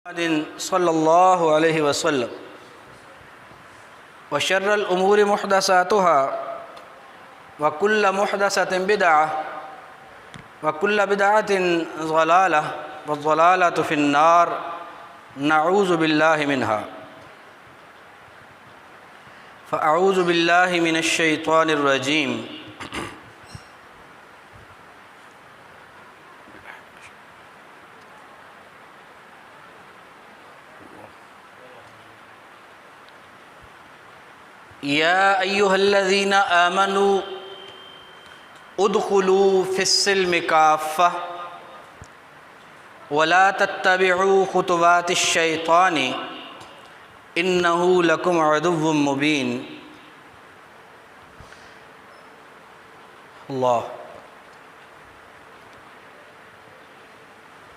محمد صلی اللہ علیہ وسلم وشر الامور محدثاتها وكل محدثة بدعة وكل بدعة ضلالة والضلالة في النار نعوذ بالله منها فأعوذ بالله من الشيطان الرجيم يا أيها الذين آمنوا ادخلوا في السلم كافة ولا تتبعوا خطوات الشيطان إنه لكم عدو مبين الله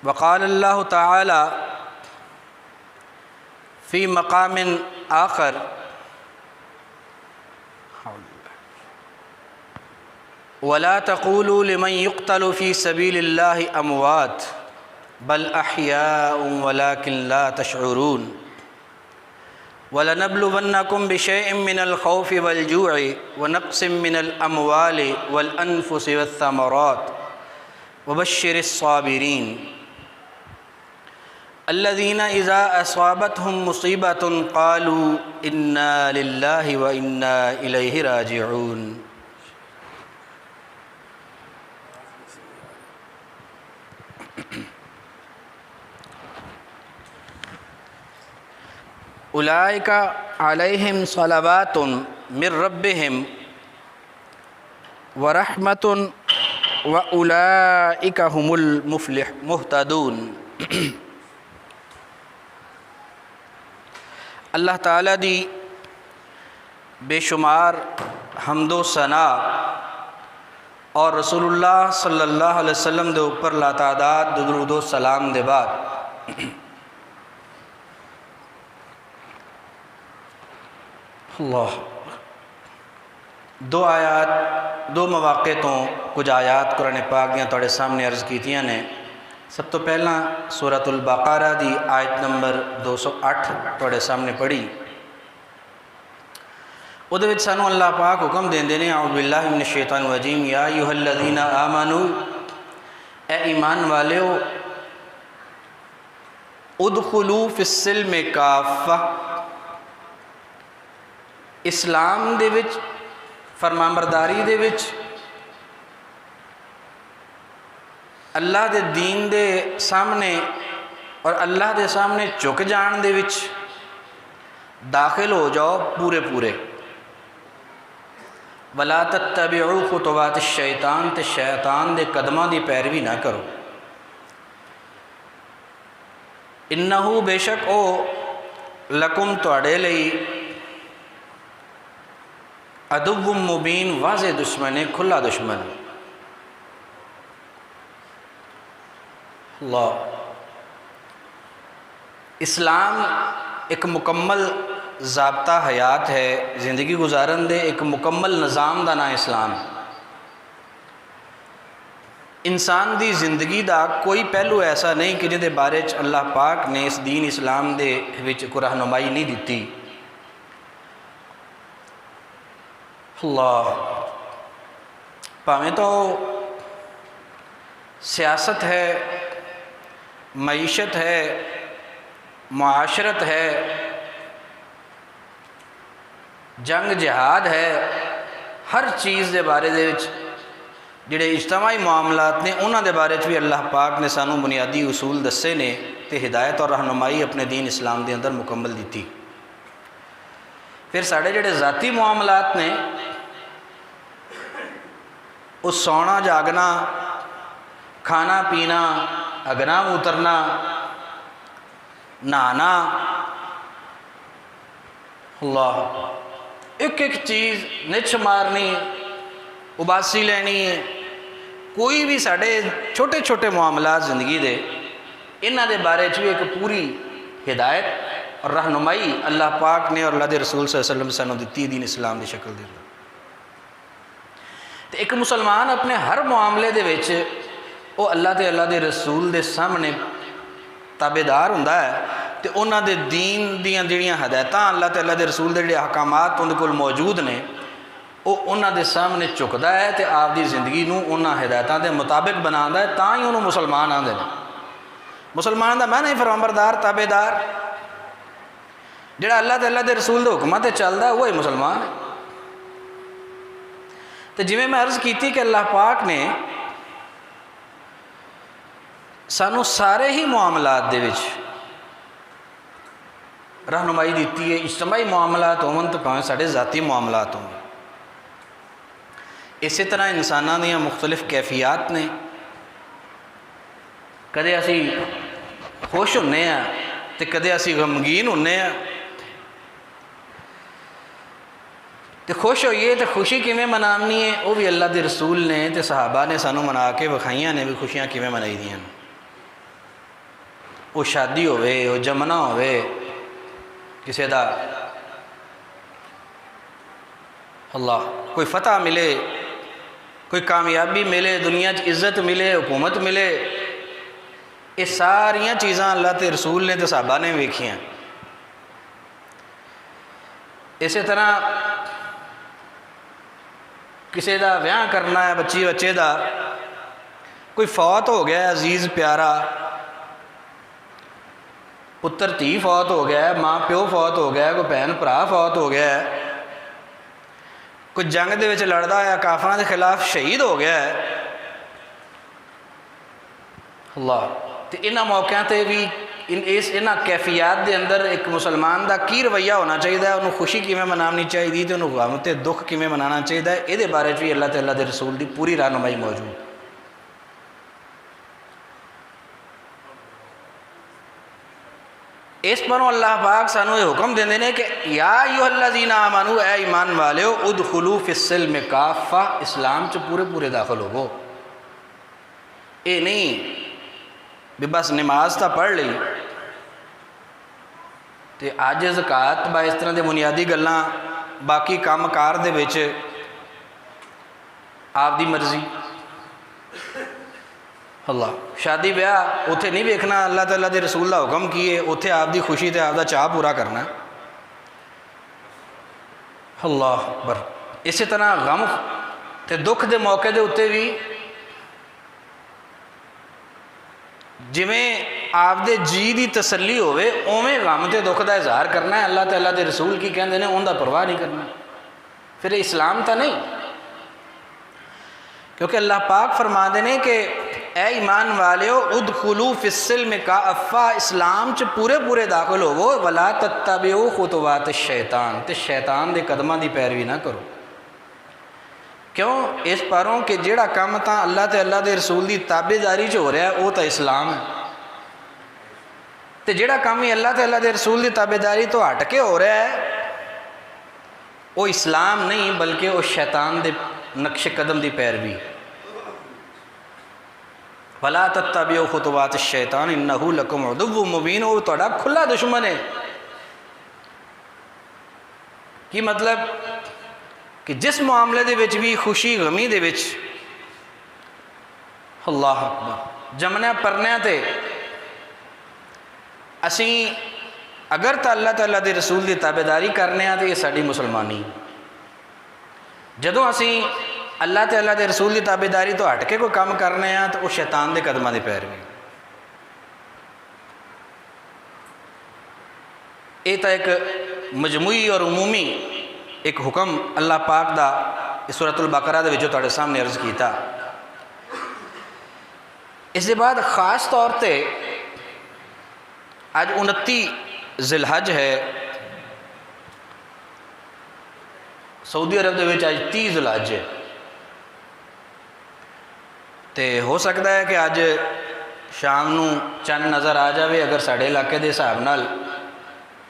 وقال الله تعالى في مقام آخر ولا تقولوا لمن يقتل في سبيل الله أموات بل أحياء ولكن لا تشعرون ولنبلونكم بشيء من الخوف والجوع ونقص من الأموال والأنفس والثمرات وبشر الصابرين الذين إذا أصابتهم مصيبة قالوا إنا لله وإنا إليه راجعون اولئک علیہم صلوات من ربہم ورحمۃ واولئک هم المہتدون۔ اللہ تعالیٰ دی بے شمار حمد و ثنا اور رسول اللہ صلی اللہ علیہ وسلم دے اوپر لاتعداد درود و سلام دے بعد اللہ دو مواقع تو کچھ آیات قرآن پاک دیاں توڑے سامنے عرض کیتیاں نے۔ سب تو پہلا سورۃ البقرہ دی آیت نمبر 208 توڑے سامنے پڑھی۔ او دے وچ سانو اللہ پاک حکم دیندے نے اعوذ باللہ من الشیطان الرجیم یا ایھا الذین آمنوا اے ایمان والیو ادخلوا فی السلم کافہ، اسلام دے وچ فرمانبرداری دے وچ اللہ دے دین دے سامنے اور اللہ دے سامنے جھک جان دے وچ داخل ہو جاؤ پورے پورے۔ ولا تتبعوا خطوات الشیطان، تے شیطان دے قدماں دی پیروی نہ کرو۔ انہو بے شک او لکم تواڈے لئی عدو مبین، واضح دشمن ہے، کھلا دشمن ہے۔ اللہ اسلام ایک مکمل ضابطہ حیات ہے، زندگی گزارن دے ایک مکمل نظام دا نام اسلام ہے۔ انسان دی زندگی دا کوئی پہلو ایسا نہیں کہ جدے بارے چ اللہ پاک نے اس دین اسلام دے وچ کوئی رہنمائی نہیں دیتی۔ اللہ پاویں تو سیاست ہے، معیشت ہے، معاشرت ہے، جنگ جہاد ہے، ہر چیز دے بارے دے وچ جڑے اجتماعی معاملات نے انہاں دے بارے چ بھی اللہ پاک نے سانو بنیادی اصول دسے نے تے ہدایت اور رہنمائی اپنے دین اسلام دے اندر مکمل دیتی۔ پھر ساڑے جڑے ذاتی معاملات نے اس سونا جاگنا، کھانا پینا، اگنا اترنا، نہانا، اللہ ایک ایک چیز نچ مارنی، اباسی لینی ہے، کوئی بھی ساڑے چھوٹے چھوٹے معاملات زندگی دے انہاں دے بارے چ بھی ایک پوری ہدایت اور رہنمائی اللہ پاک نے اور اللہ دے رسول صلی اللہ علیہ وسلم سانو دیتی دین اسلام دی شکل دے۔ ایک مسلمان اپنے ہر معاملے دے وچ وہ اللہ دے رسول دے سامنے تابے دار ہوندا ہے تو انہاں دے دین دیاں جڑیاں ہدایتاں اللہ تعالیٰ دے رسول دے جڑے احکامات اندے کول موجود نے وہ انہاں دے سامنے چکدا ہے تے آپ دی زندگی نوں انہاں ہدایتاں دے مطابق بناوندا ہے، تاں ہی انہوں مسلمان آندے نے۔ مسلمان دا معنی فرمانبردار تابے دار، جڑا اللہ تعالیٰ دے رسول دے حکماں تے چلدا ہے وہی مسلمان ہے۔ تو جویں میں عرض کیتی کہ اللہ پاک نے سانو سارے ہی معاملات دے وچ رہنمائی دیتی ہے، اجتماعی معاملات ہون تو پاویں ساڈے ذاتی معاملات ہوں۔ اسی طرح انساناں دیاں مختلف کیفیات نے، کدے اسی خوش ہونے ہیں تو کدے اسی غمگین ہونے ہیں۔ تو خوش ہوئیے تو خوشی کیویں منانی ہے وہ بھی اللہ دے رسول نے تے صحابہ نے سانو منا کے وکھائیاں نے بھی خوشیاں کیویں منائی دیاں۔ وہ شادی ہوئے، وہ جمنا ہوئے، کسی دا اللہ کوئی فتح ملے، کوئی کامیابی ملے، دنیا عزت ملے، حکومت ملے، یہ ساریاں چیزاں اللہ تے رسول نے تے صحابہ نے ویکھیاں۔ اسی طرح کسی دا ویاہ کرنا ہے، بچے دا کوئی فوت ہو گیا ہے عزیز پیارا، پتر دھی فوت ہو گیا ہے، ماں پیو فوت ہو گیا ہے، کوئی بہن بھرا فوت ہو گیا ہے، کوئی جنگ دے وچ لڑدا ہے کافراں دے خلاف شہید ہو گیا ہے اللہ۔ تو انہاں موقعوں تے بھی انہاں کیفیات دے اندر ایک مسلمان دا کی رویہ ہونا چاہیے، انہوں خوشی کیویں منانی چاہیے تے انہوں غم تے دکھ کیویں منانا چاہیے، یہ بارے بھی اللہ تعالیٰ دے رسول دی پوری رہنمائی موجود۔ اس پروں اللہ پاک سانو یہ حکم دیندے نے کہ یا ایھا الذین آمنو، اے ایمان والیو، ادخلوا فی السلم کافہ، اسلام چ پورے پورے داخل ہوگو۔ اے نہیں بھی بس نماز تا پڑھ لی تے اج زکات با اس طرح دے بنیادی گلاں، باقی کام کار دے وچ آپ دی مرضی اللہ۔ شادی بیاہ اتنے نہیں ویکھنا اللہ تعالیٰ دے رسول دا حکم کیے، اتنے آپ دی خوشی تے آپ دا چاہ پورا کرنا اللہ اکبر۔ اسی طرح غم تے دکھ دے موقع دے اتنے بھی جویں آپ دے جی دی تسلی ہوئے اوویں غم تے دکھ دا اظہار کرنا ہے۔ اللہ تعالیٰ دے رسول کی کہندے نے ان دا پرواہ نہیں کرنا، پھر اسلام تا نہیں، کیونکہ اللہ پاک فرما دے نے کہ اے ایمان والیو ادخلوا فی السلم کافہ، اسلام چ پورے پورے داخل ہوو، ولا تتبعوا خطوات الشیطان، تے شیطان دے قدماں دی پیروی نہ کرو۔ کیوں؟ اس پروں کہ جیڑا کام تاں اللہ تے اللہ دے رسول دی تابع داری چ ہو رہا ہے وہ تا اسلام ہے، تے جیڑا کام ہی اللہ تے اللہ دے رسول دی تابع داری تو ہٹ کے ہو رہا ہے وہ اسلام نہیں بلکہ وہ شیطان دے نقش قدم دی پیروی۔ وَلَا تَتَّبِعُوا خُطُوَاتِ الشَّيْطَانِ إِنَّهُ لَكُمْ عَدُوٌّ مُبِينٌ، وہ تہاڈا کھلا دشمن ہے۔ کی مطلب کہ جس معاملے دے وچ بھی خوشی غمی دے وچ اللہ اکبر جمنے پرنے تے اسی اگر تا اللہ تعالیٰ دے رسول دی تابعداری کرنے ہیں تو یہ ساری مسلمانی، جدوں اسی اللہ تعالیٰ دے رسول دی تابعداری تو ہٹ کے کوئی کام کرنے ہیں تو وہ شیطان دے قدماں دی پیروی۔ یہ تو ایک مجموعی اور عمومی ایک حکم اللہ پاک دا سورۃ البقرہ دے وچوں تہاڈے سامنے عرض کیتا۔ اس دے بعد خاص طور تے آج 29 ذی الحج ہے، سعودی عرب دے وچ آج 30 ذی الحج ہے، تے ہو سکتا ہے کہ آج شام نو چند نظر آ جاوے اگر ساڑھے علاقے دے حساب نال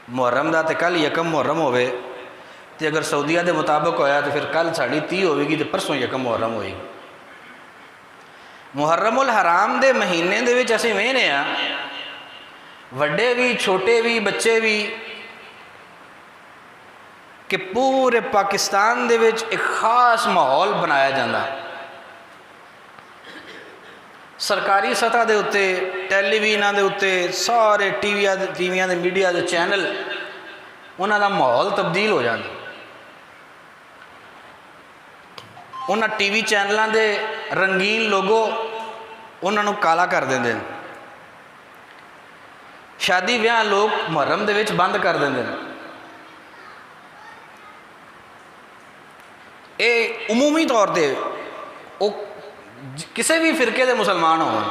محرم دا تے کل یکم محرم ہوئے، تے اگر سعودیہ دے مطابق ہویا تو پھر کل ساڑھی 30 ہوئے گی تے پرسوں یکم محرم ہوئے گی۔ محرم الحرام دے مہینے دے وچ اسی وینے ہاں وڈے بھی چھوٹے بھی بچے بھی کہ پورے پاکستان دے وچ ایک خاص ماحول بنایا جاندہ، ਸਰਕਾਰੀ ਸਤ੍ਹਾ ਦੇ ਉੱਤੇ ਟੈਲੀਵਿਜ਼ਨਾਂ ਦੇ ਉੱਤੇ ਸਾਰੇ ਟੀਵੀਆਂ ਦੇ ਮੀਡੀਆ ਦੇ ਚੈਨਲ ਉਹਨਾਂ ਦਾ ਮਾਹੌਲ ਤਬਦੀਲ ਹੋ ਜਾਂਦਾ। ਉਹਨਾਂ ਟੀਵੀ ਚੈਨਲਾਂ ਦੇ ਰੰਗੀਨ ਲੋਗੋ ਉਹਨਾਂ ਨੂੰ ਕਾਲਾ ਕਰ ਦਿੰਦੇ ਨੇ। ਸ਼ਾਦੀ ਵਿਆਹ ਲੋਕ ਮੁਹੱਰਮ ਦੇ ਵਿੱਚ ਬੰਦ ਕਰ ਦਿੰਦੇ ਨੇ। ਇਹ ਉਮੂਮੀ ਤੌਰ 'ਤੇ ਉਹ ਕਿਸੇ ਵੀ ਫਿਰਕੇ ਦੇ ਮੁਸਲਮਾਨ ਹੋਣ।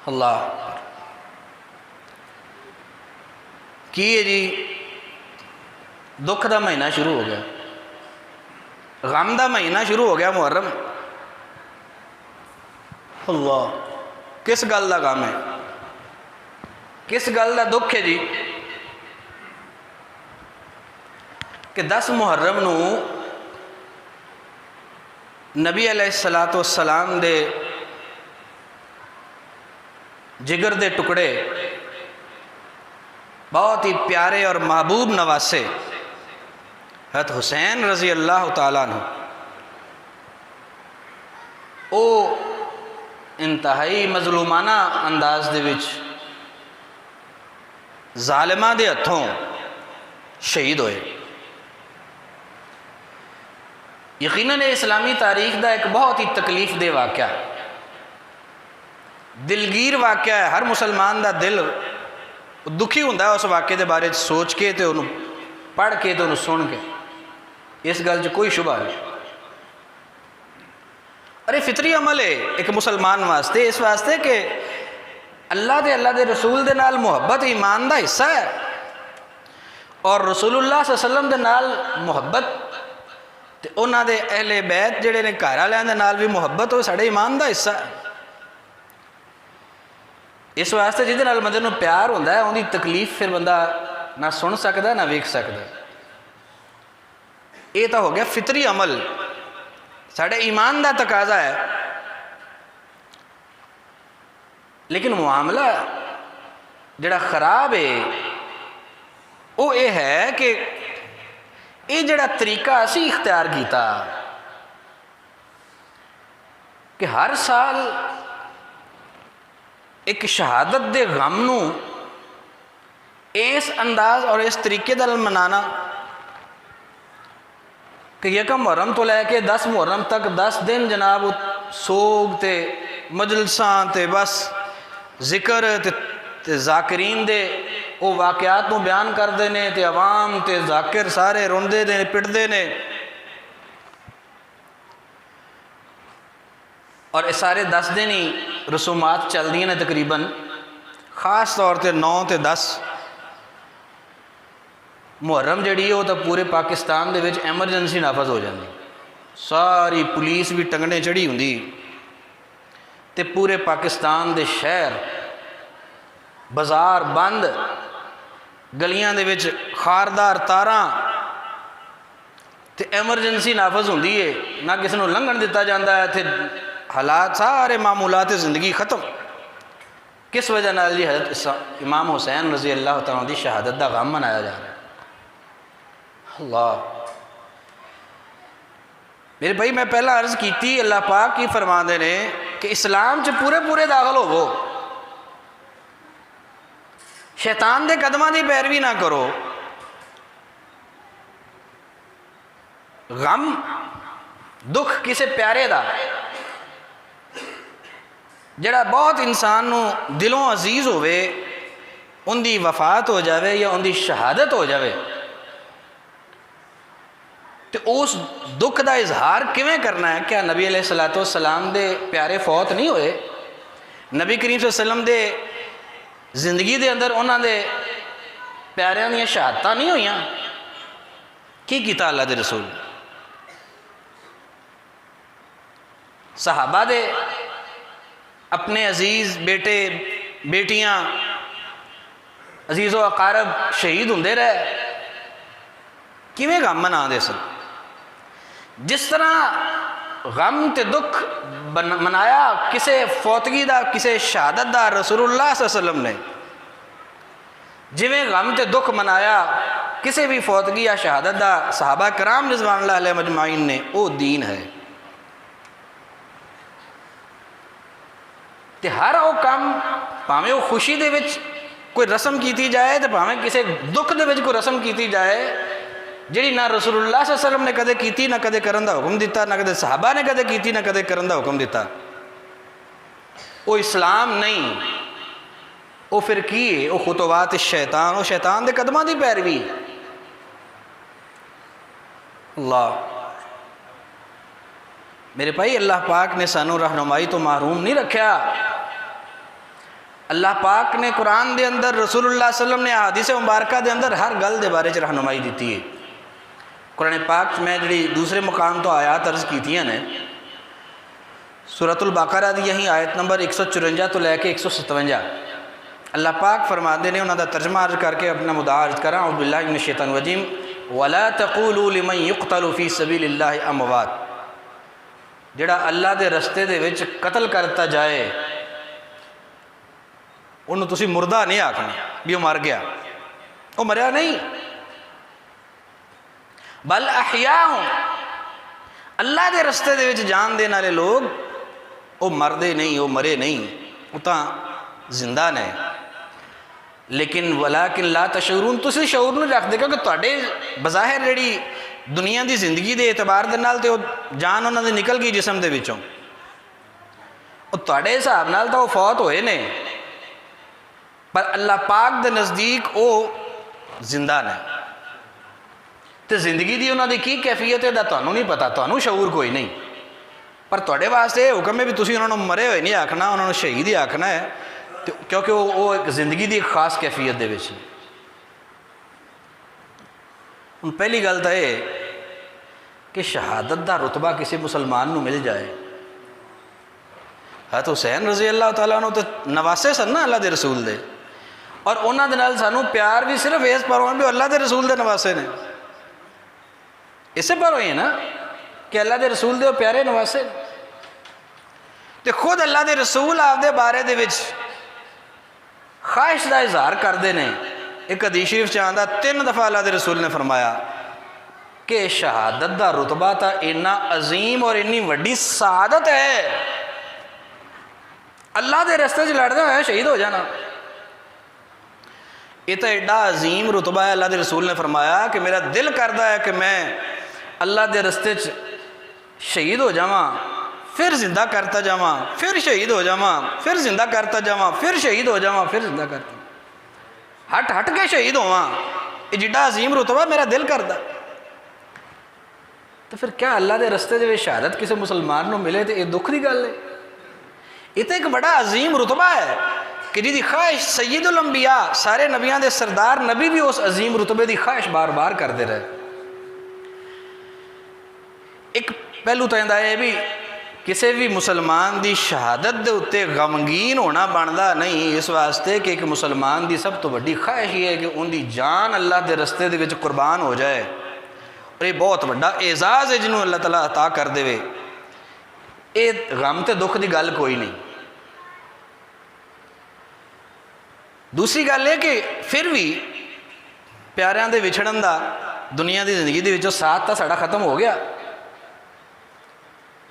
ਅੱਲਾਹ ਕੀ ਹੈ ਜੀ, ਦੁੱਖ ਦਾ ਮਹੀਨਾ ਸ਼ੁਰੂ ਹੋ ਗਿਆ, ਗਮ ਦਾ ਮਹੀਨਾ ਸ਼ੁਰੂ ਹੋ ਗਿਆ ਮੁਹੱਰਮ। ਅੱਲਾਹ ਕਿਸ ਗੱਲ ਦਾ ਗਮ ਹੈ, ਕਿਸ ਗੱਲ ਦਾ ਦੁੱਖ ਹੈ ਜੀ کہ 10 محرم نو نبی علیہ الصلاۃ والسلام دے جگر دے ٹکڑے بہت ہی پیارے اور محبوب نواسے حضرت حسین رضی اللہ تعالیٰ عنہ او انتہائی مظلومانہ انداز دے وچ ظالماں دے ہتھوں شہید ہوئے۔ یقیناً اسلامی تاریخ دا ایک بہت ہی تکلیف دہ واقعہ، دلگیر واقعہ ہے۔ ہر مسلمان دا دل دکھی ہوندا ہے اس واقعے دے بارے سوچ کے تے انہوں پڑھ کے تے انہوں سن کے، اس گل جو کوئی شبہ نہیں۔ ارے فطری عمل ہے ایک مسلمان واسطے، اس واسطے کہ اللہ دے رسول دے نال محبت ایمان دا حصہ ہے، اور رسول اللہ صلی اللہ علیہ وسلم دے نال محبت تے انہاں دے اہل بیت جڑے نے گھر والوں دے نال بھی محبت وہ ساڈے ایمان دا حصہ ہے۔ اس واسطے جہدے نال بندے نوں پیار ہوندا ہے اون دی تکلیف پھر بندہ نہ سن سکدا نہ ویکھ سکدا۔ یہ تو ہو گیا فطری عمل، ساڈے ایمان دا تقاضا ہے۔ لیکن معاملہ جڑا خراب ہے وہ یہ ہے کہ یہ جڑا طریقہ اسی اختیار کیتا کہ ہر سال ایک شہادت دے غم نو اس انداز اور اس طریقے دل منانا کہ یکم محرم تو لے کے 10 محرم تک 10 دن جناب سوگ تے مجلساں تے بس ذکر تے ذاکرین دے وہ واقعات کو بیان کرتے ہیں تے عوام تے ذاکر سارے روندے نے پٹتے ہیں، اور سارے 10 دن ہی رسومات چل دی ہیں تقریباً، خاص طور تے 9 تے 10 محرم جڑی ہے وہ تو پورے پاکستان دے وچ ایمرجنسی نافذ ہو جاتی، ساری پولیس بھی ٹنگنے چڑھی ہوندی تے پورے پاکستان دے شہر بازار بند، گلیاں دے وچ خاردار تاراں تے ایمرجنسی نافذ ہوندی ہے، نہ کسی نوں لنگھن دتا جاندا ہے، تے حالات سارے معمولات زندگی ختم۔ کس وجہ نال جی حضرت امام حسین رضی اللہ تعالیٰ دی شہادت دا غم منایا جا رہا ہے۔ اللہ میرے بھائی میں پہلا عرض کیتی، اللہ پاک کی فرما دے نے کہ اسلام چ پورے داخل ہوو، شیطان دے قدماں دی پیروی نہ کرو۔ غم دکھ کسے پیارے دا جڑا بہت انسان نو دلوں عزیز ہوئے، ان دی وفات ہو جاوے یا ان دی شہادت ہو جاوے، تو اس دکھ دا اظہار کیویں کرنا ہے؟ کیا نبی علیہ الصلوۃ والسلام دے پیارے فوت نہیں ہوئے؟ نبی کریم صلی اللہ علیہ وسلم دے زندگی دے اندر انہاں دے پیاریاں دیاں شہادتاں نہیں ہوئیاں؟ کی کیتا اللہ دے رسول؟ صحابہ دے اپنے عزیز بیٹے بیٹیاں عزیز و اقارب شہید ہوندے رہے، کیویں غم منا دے سن؟ جس طرح غم تے دکھ منایا کسے فوتگی دا کسے شہادت دا رسول اللہ صلی اللہ علیہ وسلم نے، جویں غم تے دکھ منایا کسے بھی فوتگی یا شہادت دا صحابہ کرام رضوان اللہ علیہ مجمعین نے، وہ دین ہے۔ تو ہر وہ کام بھاویں وہ خوشی دے وچ کوئی رسم کیتی جائے تو بھاویں کسی دکھ دے وچ کوئی رسم کیتی جائے جہی نہ رسول اللہ صلی اللہ علیہ وسلم نے کدے کیتی نہ کدے کرن دا حکم دیتا، نہ کدے صحابہ نے کدے کیتی نہ کدے کرن دا حکم دیتا، وہ اسلام نہیں، وہ پھر کی ہے؟ وہ خطوات الشیطان، وہ شیطان دے قدماں دی پیروی۔ اللہ میرے بھائی، اللہ پاک نے سانو رہنمائی تو محروم نہیں رکھیا۔ اللہ پاک نے قرآن دے اندر، رسول اللہ صلی اللہ علیہ وسلم نے احادیث مبارکہ دے اندر ہر گل دے بارے چ رہنمائی دیتی ہے۔ قرآن پاک میں جڑی دوسرے مقام تو آیات عرض کیتیاں نے، سورۃ البقرہ دی یہی آیت نمبر 154 تو لے کے 157 اللہ پاک فرماتے ہیں، انہوں دا ترجمہ عرض کر کے اپنا مدعا عرض کراں، اعوذ باللہ من الشیطان الرجیم، وَلَا تَقُولُوا لِمَنْ يُقْتَلُ فِي سَبِيلِ اللَّهِ أَمْوَاتٌ، جڑا اللہ دے رستے دے وچ قتل کرتا جائے انہوں تسی مردہ نہیں آکھنا بھی وہ مر گیا، وہ مریا نہیں، بل احیاء، اللہ دے رستے دے وچ جان دین والے لوگ وہ مردے نہیں، وہ مرے نہیں، وہ تاں زندہ نے، لیکن ولیکن لا تشعرون، تسی شعور نہیں رکھتے، کیونکہ تواڈے بظاہر جڑی دنیا دی زندگی دے اعتبار دے نال تے وہ جان انہاں دی نکل گئی جسم دے وچوں، وہ تواڈے حساب نال تو وہ فوت ہوئے نے، پر اللہ پاک دے نزدیک وہ زندہ نے، تے زندگی دی انہاں دی کی کیفیت ہے دا تانوں نہیں پتا، تانوں شعور کوئی نہیں، پر تواڈے واسطے حکم ہے بھی تسی انہاں نوں مرے ہوئے نہیں آکھنا، انہاں نوں شہید ہی آکھنا ہے، کیونکہ وہ ایک زندگی دی خاص کیفیت دے وچ۔ ہن پہلی گل تو یہ کہ شہادت دا رتبہ کسی مسلمان نوں مل جائے، حضرت حسین رضی اللہ تعالیٰ عنہ تو نواسے سن نا اللہ دے رسول دے، اور انہاں دے نال سانوں پیار بھی صرف اس پر ہونا بھی اللہ دے رسول دے نواسے نے، اسے پر ہوئی ہے نا کہ اللہ دے رسول دے وہ پیارے نواسے، تے خود اللہ دے رسول آپ دے بارے دے وچ خواہش دا اظہار کر دے نے۔ ایک حدیث شریف چاہتا 3 دفعہ اللہ دے رسول نے فرمایا کہ شہادت دا رتبہ تا اتنا عظیم اور اتنی وڈی سعادت ہے، اللہ دے رستے سے لڑتے ہوئے شہید ہو جانا، یہ تو ایڈا عظیم رتبہ ہے۔ اللہ دے رسول نے فرمایا کہ میرا دل کرتا ہے کہ میں اللہ دے رستے شہید ہو جاواں، پھر زندہ کرتا جاواں، پھر شہید ہو جاواں، پھر زندہ کرتا جاواں، پھر شہید ہو جاواں، پھر زندہ کرتا، ہٹ ہٹ کے شہید ہواں، یہ جڈا عظیم رتبہ میرا دل کرتا۔ تو پھر کیا اللہ دے رستے دے شہادت کسی مسلمان نو ملے تو یہ دکھ دی گل ہے؟ یہ تو ایک بڑا عظیم رتبہ ہے کہ جی دی خواہش سید الانبیاء، سارے نبیان دے سردار نبی بھی اس عظیم رتبے دی خواہش بار بار کرتے رہے۔ ایک پہلو تو یہ بھی کسی بھی مسلمان دی شہادت دے اتے غمگین ہونا بندا نہیں، اس واسطے کہ ایک مسلمان دی سب تو بڑی خواہش یہ ہے کہ ان دی جان اللہ دے رستے دے وچ قربان ہو جائے، اور یہ بہت بڑا اعزاز ہے جنہوں اللہ تعالیٰ عطا کر دے وے، یہ غم تے دکھ دی گل کوئی نہیں۔ دوسری گل ہے کہ پھر بھی پیاریاں دے وچھڑن دا دنیا دی زندگی دے وچوں ساتھ تا ساڈا ختم ہو گیا،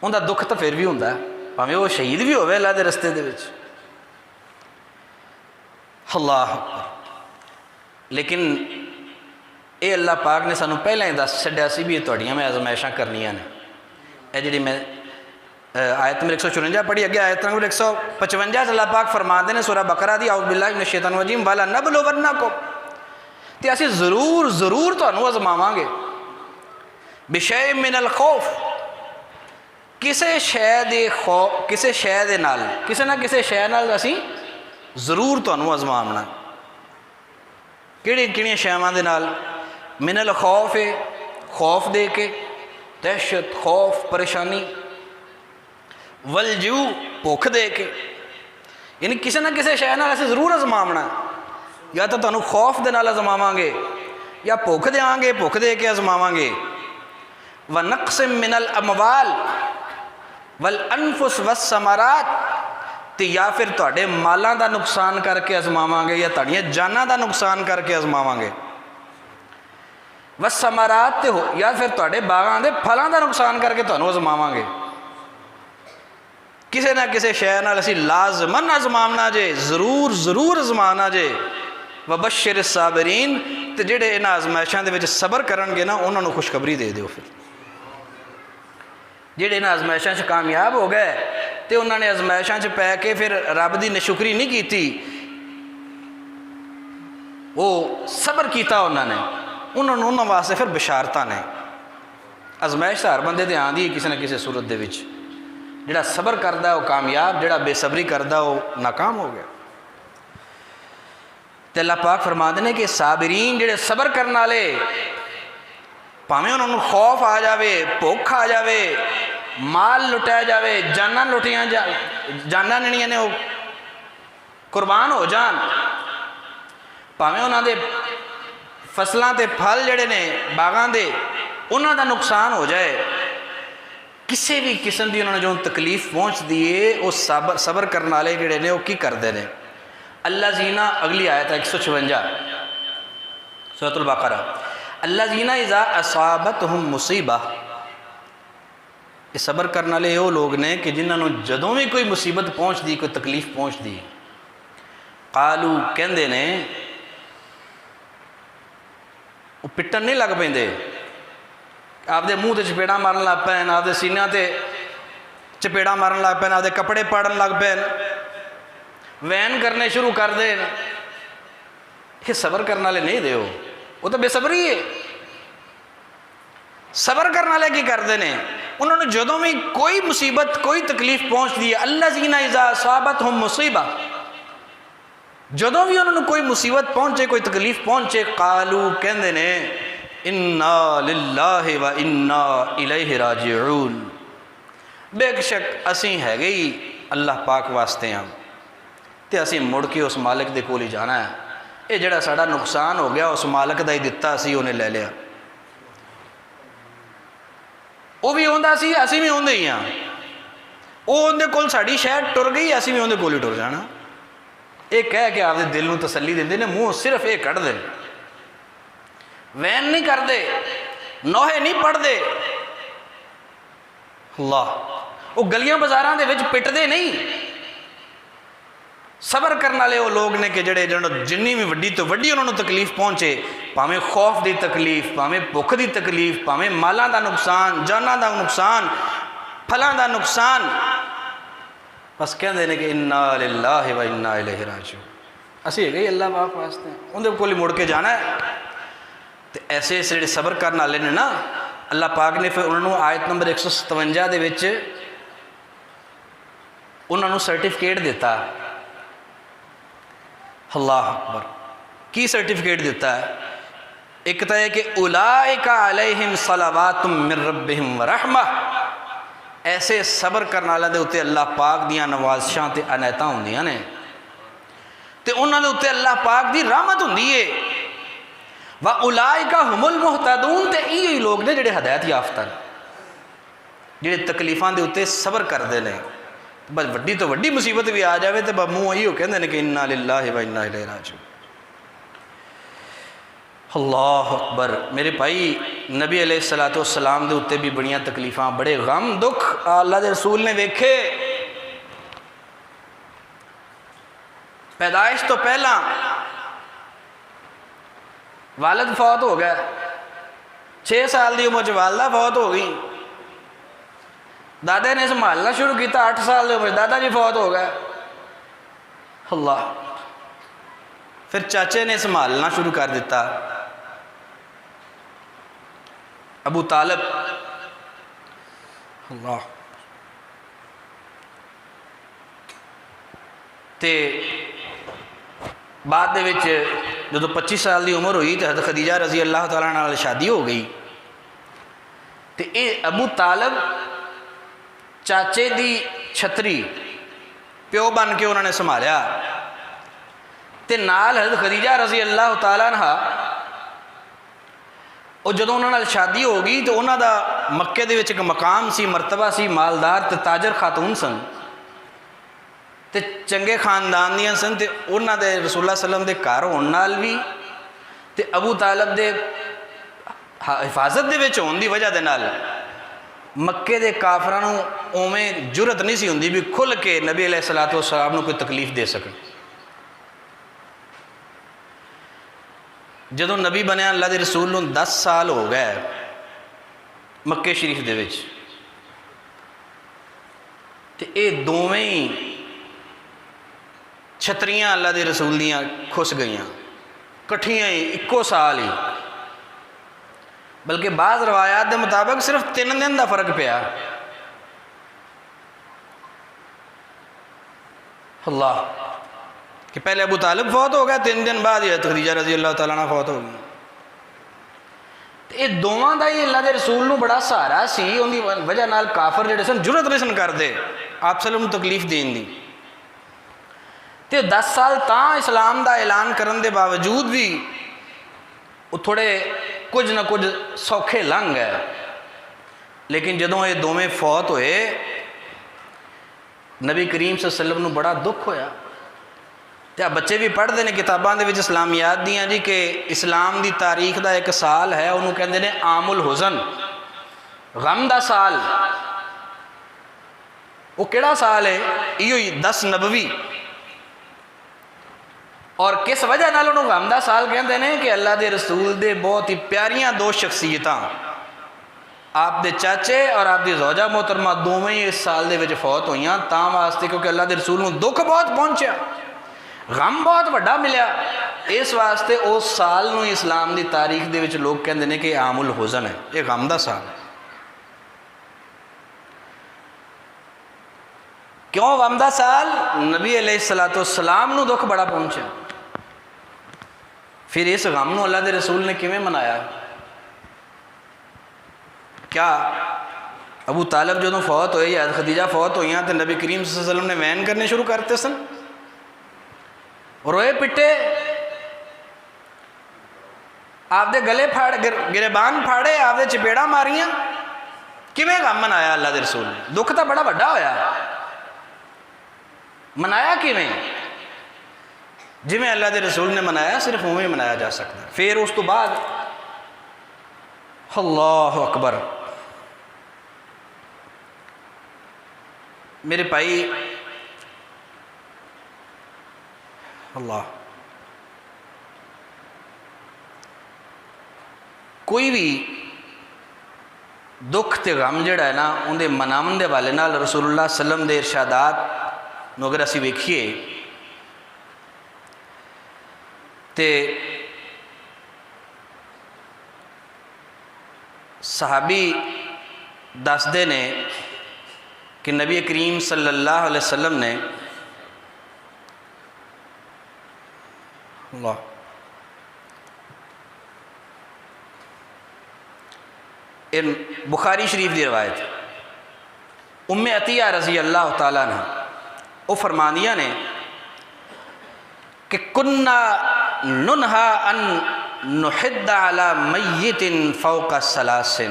ان دا دکھ تو پھر بھی ہوندا ہے، بھاویں وہ شہید بھی ہوئے اللہ دے رستے دے وچ، اللہ اکبر۔ لیکن اے اللہ پاک نے سانوں پہلے ہی دس چھڈیا سی بھی تہاڈیاں میں آزمائشاں کرنیاں نے۔ اے جڑی میں آیت نمبر 154 پڑھی، اگے آیت نمبر 155 اللہ پاک فرماتے ہیں سورہ بقرہ دی، اعوذ باللہ من الشیطان الرجیم، وَلَنَبْلُوَنَّکُمْ، تے اسی ضرور تانوں آزماواں گے، بِشَیْءٍ مِّنَ الْخَوْفِ، کسے شے دے نال، کسے نہ کسے شے نال اسی ضرور تانوں آزماونا۔ کہڑیاں شیواں دے نال؟ من الخوف، خوف دے کے، دہشت، خوف، پریشانی، والجوع، بھوک دے کے، یعنی کسی نہ کسی شے نال اسی ضرور آزماونا، یا تو تانوں خوف دے نال آزماواں گے، یا بھوک دیاں گے، بھوک دے کے آزماواں گے، وَنَقْصٍ مِّنَ الْأَمْوَالِ وَالْأَنفُسِ وَالثَّمَرَاتِ، تے یا پھر تہاڈے مالاں دا نقصان کر کے آزماواں گے، یا تہاڈیاں جاناں دا نقصان کر کے آزماواں گے، والثمرات تے یا پھر تہاڈے باغاں دے پھلاں دا نقصان کر کے تہانوں آزماواں گے۔ کسی نہ کسی شے نال اسی لازمن ازماونا جے، ضرور ازمانا جے۔ وبشر الصابرین، تے جڑے انہاں آزمائشاں دے وچ صبر کرن گے نا انہاں نوں خوشخبری دے دیو۔ پھر جڑے انہاں آزمائشاں چ کامیاب ہو گئے تے انہاں نے آزمائشاں چ پے کے پھر رب دی ناشکری نہیں کیتی، وہ صبر کیتا انہوں نے واسطے پھر بشارتاں نے۔ آزمائش تو ہر بندے تے آندی ہے کسی نہ کسی صورت دے وچ، جڑا صبر کردا ہے وہ کامیاب، جڑا بے صبری کردا وہ ناکام ہو گیا۔ تے اللہ پاک فرماندے نے کہ صابرین جڑے صبر کرن والے، پاویں انہوں نے خوف آ جاوے، بھوک آ جاوے، مال لٹایا جاوے، جاناں لٹیاں جاناں جڑیاں نے وہ قربان ہو جان، پاویں انہاں دے فصلاں تے پھل جڑے نے باغاں دے انہاں دا نقصان ہو جائے، کسی بھی قسم دی انہوں نے جو تکلیف پہنچ دیے، وہ صبر کرنے والے جڑے نے وہ کی کردے نے۔ اللہ زینہ، اگلی آیت ہے 156 سورۃ البقرہ، اللہ زینہ اذا اصابتہم مصیبہ، یہ صبر کرنے والے وہ لوگ نے کہ جنہوں نے جدوں بھی کوئی مصیبت پہنچ دی، کوئی تکلیف پہنچ دی، قالو کہندے نے، وہ پٹن نہیں لگ پیندے، آپ دے منہ تے چپیڑا مارن لگ پین، آپ دے سینیاں تے چپیڑا مارن لگ پین، آپ دے کپڑے پاڑن لگ پین، وین کرنے شروع کر دیں۔ یہ صبر کرنے والے نہیں دے، وہ تو بے صبری ہے۔ صبر کرنے والے کی کرتے ہیں؟ انہوں نے جدوں بھی کوئی مصیبت کوئی تکلیف پہنچ دی ہے، الذین اذا اصابتہم مصیبہ، جدوں بھی انہوں نے کوئی مصیبت پہنچے، کوئی تکلیف پہنچے، قالو کہندے نے انا للہ و انا الیہ راجعون، بے شک اسیں ہے گئی اللہ پاک واسطے ہم تے اسیں مڑ کے اس مالک دے کول ہی جانا ہے۔ یہ جڑا ساڑا نقصان ہو گیا اس مالک دا ہی دتا، اسی انہیں لے لیا، وہ بھی ہوندا سی، اسی بھی ہوندے ہی ہاں، وہ اندے کول ساڑی شاید ٹر گئی، اسی بھی اندے کول ہی ٹر جانا۔ یہ کہہ کے آپ دے دل نو تسلی دیندے نے، منہ صرف یہ کڑھ دے، وین نہیں کر دے، نوہے نہیں پڑھ دے، اللہ وہ گلیاں بازاراں دے وچ پٹ دے نہیں۔ صبر کرنے والے وہ لوگ نے کہ جڑے جنی بھی وڈی تو وڈی انہوں نے تکلیف پہنچے، پاویں خوف دی تکلیف، پاویں بھوک دی تکلیف، پاویں مالاں دا نقصان، جاناں دا نقصان، پھلاں دا نقصان، بس کہندے نے کہ انا للہ و انا الیہ راجعون، اسی گئی اللہ پاک واسطے، اندے کول مڑ کے جانا ہے۔ تو ایسے جڑے صبر کرنے والے نے نا، اللہ پاک نے پھر انہوں نے آیت نمبر 157 دے وچ انہوں نے سرٹیفکیٹ دیتا۔ اللہ اکبر، کی سرٹیفکیٹ دیتا ہے؟ ایک تو ہے کہ اولئک علیہم صلوات من ربہم ورحمہ، ایسے صبر کرنے والے دے اوتے اللہ پاک دیاں نوازشاں تے عنایتاں ہوندیاں نے، تے انہاں دے اوتے اللہ پاک دی رحمت ہوندی ہے۔ وَأُولَئِكَ هُمُ الْمُهْتَدُونَ، تے یہی لوگ نے جڑے ہدایت یافتہ نے، جڑے تکلیفاں دے اوتے صبر کردے نے، بس وڈی تو وڈی مصیبت بھی آ جاوے تے منہ یہی کہندے نے کہ انا للہ و انا الیہ راجعون۔ اللہ اکبر، میرے بھائی، نبی علیہ السلام دے اوتے بھی بڑیاں تکلیفاں، بڑے غم دکھ اللہ دے رسول نے ویکھے۔ پیدائش تو پہلا والد فوت ہو گیا، 6 سال دی عمر والدہ فوت ہو گئی، دادا نے سنبھالنا شروع کیتا، 8 سال دی عمر دادا جی فوت ہو گئے، اللہ، پھر چاچے نے سنبھالنا شروع کر دیتا، ابو طالب، اللہ، تے بعد دے وچ جدو 25 سال دی عمر ہوئی تو حضرت خدیجہ رضی اللہ تعالیٰ عنہ شادی ہو گئی، تے اے ابو طالب چاچے دی چھتری پیو بن کے انہوں نے سنبھالیا، تے نال حضرت خدیجہ رضی اللہ تعالیٰ عنہ، اور جدو انہوں نے شادی ہو گئی تو انہوں دا مکے دے وچ ایک مقام سی، مرتبہ سی، مالدار تے تاجر خاتون سن، تے چنگے خاندان دیاں سن، تے انہوں دے رسول اللہ صلی اللہ علیہ وسلم دے گھر ہون نال بھی تے ابو طالب دے حفاظت دے وچ ہون دی وجہ دے نال مکے دے کافراں نوں اوویں جرت نہیں سی ہوندی بھی کھل کے نبی علیہ الصلوۃ والسلام نوں کوئی تکلیف دے سکن۔ جدوں نبی بنیا اللہ دے رسول نوں 10 سال ہو گئے مکے شریف دے وچ، تے اے دوویں ہی چھتریاں اللہ دے رسول دیاں کھس گئیاں کٹھیاں ہی اکو سال ہی، بلکہ بعض روایات دے مطابق صرف 3 دن دا فرق پیا۔ اللہ کہ پہلے ابو طالب فوت ہو گیا، 3 دن بعد حضرت خدیجہ رضی اللہ تعالیٰ عنہ فوت ہو گئی۔ یہ دونوں دا ہی اللہ دے رسول نو بڑا سہارا سی، ان دی وجہ نال کافر جڑے سن جرت نہیں سن کردے آپ صلی اللہ علیہ وسلم تکلیف دین دی۔ تے 10 سال تاں اسلام دا اعلان کرن دے باوجود بھی وہ تھوڑے کچھ نہ کچھ سوکھے لنگ گئے، لیکن جدوں یہ دونوں فوت ہوئے نبی کریم صلی اللہ علیہ وسلم نو بڑا دکھ ہویا۔ تے بچے بھی پڑھتے ہیں کتاباں دے وچ اسلامیات دیاں جی کہ اسلام دی تاریخ دا ایک سال ہے، انہوں کہندے نے عام الحزن، غم دا سال۔ وہ کیڑا سال ہے؟ ایو ہی 10 نبوی۔ اور کس وجہ نال انہوں غم دا سال کہندے نے کہ اللہ دے رسول دے بہت ہی پیاریاں 2 شخصیتاں، آپ دے چاچے اور آپ دی زوجہ محترمہ دونوں ہی اس سال دے وچ فوت ہوئیاں، تاں واسطے کیونکہ اللہ دے رسول نوں دکھ بہت پہنچیا، غم بہت بڑا ملیا، اس واسطے اس سال نوں اسلام دی تاریخ دے وچ لوگ کہندے نے کہ عام الحزن ہے، یہ غم دا سال ہے۔ کیوں غم دا سال؟ نبی علیہ الصلوۃ والسلام نوں دکھ بڑا پہنچا۔ پھر اس غم نوں اللہ دے رسول نے کیویں منایا؟ کیا ابو طالب جدوں فوت ہوئے یا خدیجہ فوت ہوئیاں تو نبی کریم صلی اللہ علیہ وسلم نے وین کرنے شروع کرتے سن، روئے پٹے، آپ دے گلے گریبان پھاڑے، آپ دے چپیڑا ماریاں؟ کیویں غم منایا اللہ دے رسول نے؟ دکھ تو بڑا بڑا ہویا، منایا کیویں؟ جویں اللہ دے رسول نے منایا صرف اوویں منایا جا سکتا۔ پھر اس تو بعد اللہ اکبر، میرے بھائی، اللہ کوئی بھی دکھ تے غم جڑا ہے نا اندے مناون دے والے نال رسول اللہ صلی اللہ علیہ وسلم دے ارشادات نو اگر اسی ویکھیے تے صحابی دسدے نے کہ نبی کریم صلی اللہ علیہ وسلم نے اللہ ان بخاری شریف دی روایت ام عطیہ رضی اللہ تعالیٰ عنہ وہ فرمانیہ نے کہ کننا ننہا ان نحد علی میت فوق الثلاث،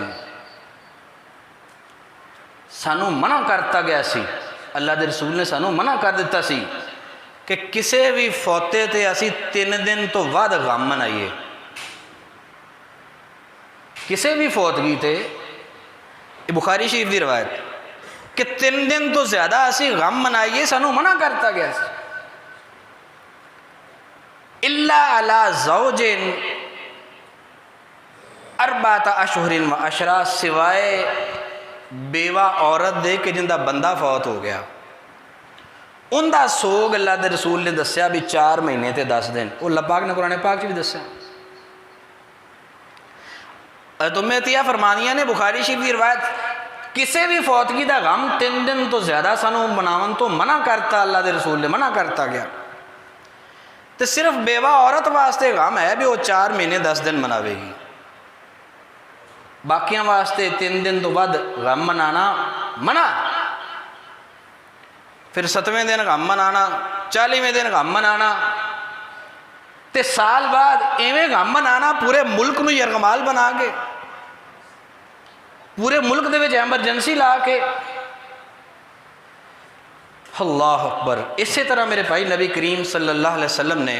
سانو منع کرتا گیا سی، اللہ دے رسول نے سانو منع کر دیتا سی کہ کسے بھی فوتے تے اسی 3 دن تو بعد غم منائیے، کسے بھی فوتگی تے، بخاری شریف دی روایت کہ 3 دن تو زیادہ اسی غم منائیے، سانو منع کرتا گیا سی۔ الا علی زوج 4 اشہر و عشرہ، سوائے بیوہ عورت دے کہ جن دا بندہ فوت ہو گیا، ان دا سوگ اللہ دے رسول نے دسیا بھی 4 مہینے تے 10 دن، وہ اللہ پاک نے قرآن پاک بھی دسیا۔ ام عطیہ فرمانیہ نے بخاری شریف کی روایت کسے بھی فوتگی دا غم 3 دن تو زیادہ سانو مناون تو منع کرتا، اللہ دے رسول نے منع کرتا گیا، تو صرف بیوہ عورت واسطے غم ہے بھی وہ 4 مہینے 10 دن مناوے گی، باقیاں واسطے 3 دن تو بعد غم منانا منع۔ پھر 7ویں دن غم منانا، 40ویں دن غم منانا، تے سال بعد ایویں غم منانا پورے ملک نو یرغمال بنا کے، پورے ملک دے وچ ایمرجنسی لا کے۔ اللہ اکبر۔ اسی طرح میرے بھائی نبی کریم صلی اللہ علیہ وسلم نے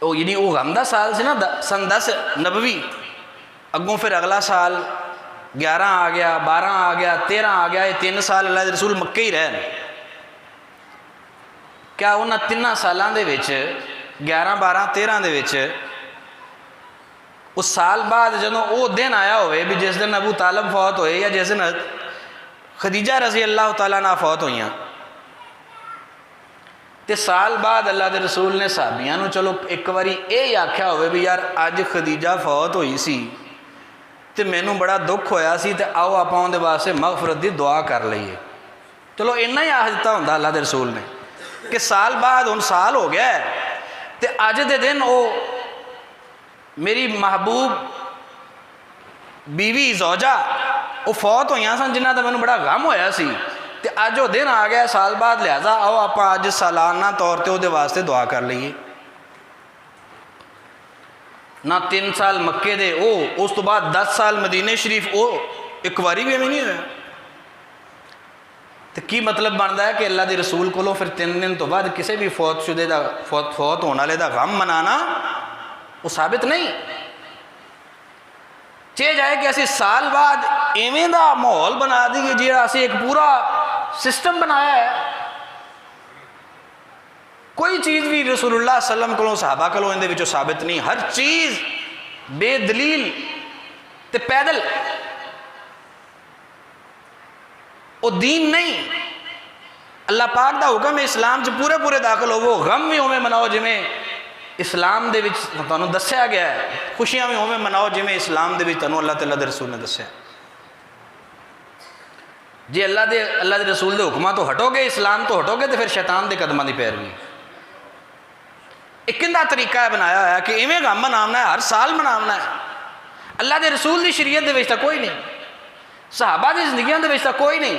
یعنی وہ غم دا سال سے نا سن 10 نبوی، اگوں پھر اگلا سال 11 آ گیا، 12 آ گیا، 13 آ گیا، یہ 3 سال اللہ دے رسول مکے ہی رہے۔ کیا انہاں 3 سالاں دے وچ 11 12 13 دے وچ اس سال بعد جدوں وہ دن آیا ہوئے بھی جس دن ابو طالب فوت ہوئے یا جس دن خدیجہ رضی اللہ تعالیٰ عنہ فوت ہوئیاں، تے سال بعد اللہ دے رسول نے صحابیاں نو چلو ایک باری یہ آکھیا ہوئے بھی یار اج خدیجہ فوت ہوئی سی تے مینوں بڑا دکھ ہویا سی تے آؤ آپاں اون دے واسطے مغفرت دی دعا کر لئیے، چلو اتنا ہی آخ دیتا ہوندا اللہ دے رسول نے کہ سال بعد ہن سال ہو گیا ہے تے اج دے دن او میری محبوب بیوی زوجہ وہ فوت ہوئیاں سن جنہاں تے مینوں بڑا غم ہویا سی تے اج وہ دن آ گیا سال بعد، لہذا آؤ آپ اج سالانہ طور تے وہ واسطے دعا کر لئیے۔ نہ 3 سال مکے دے اس تو بعد 10 سال مدینہ شریف ایک واری بھی ہمیں نہیں ہوا۔ تو کی مطلب بنتا ہے کہ اللہ دے رسول کو پھر 3 دن تو بعد کسی بھی فوت شدے دا فوت ہونے والے دا غم منانا وہ ثابت نہیں۔ چاہے جائے کہ اسی سال بعد ایویں دا ماحول بنا دی کہ جہاں اسی ایک پورا سسٹم بنایا ہے، کوئی چیز بھی رسول اللہ صلی اللہ علیہ وسلم کو صحابہ کو اندے وچوں ثابت نہیں، ہر چیز بے دلیل تے پیدل، وہ دین نہیں۔ اللہ پاک دا حکم اسلام چ پورے پورے داخل ہوو، غم بھی ہوویں مناؤ جویں اسلام دے وچ تانوں دسیا گیا ہے، خوشیاں بھی ہوویں مناؤ جویں اسلام دے وچ تانوں اللہ تعالیٰ دے رسول نے دسیا۔ جی اللہ دے رسول دے حکماں تو ہٹو گے، اسلام تو ہٹو گے، تو پھر شیطان دے قدماں دی پیروی۔ ایک کندہ طریقہ ہے بنایا ہوا ہے کہ ایویں غم مناونا ہے، ہر سال مناونا ہے۔ اللہ دے رسول دی شریعت دے وچ تاں کوئی نہیں، صحابہ دی زندگیاں دے وچ تاں کوئی نہیں۔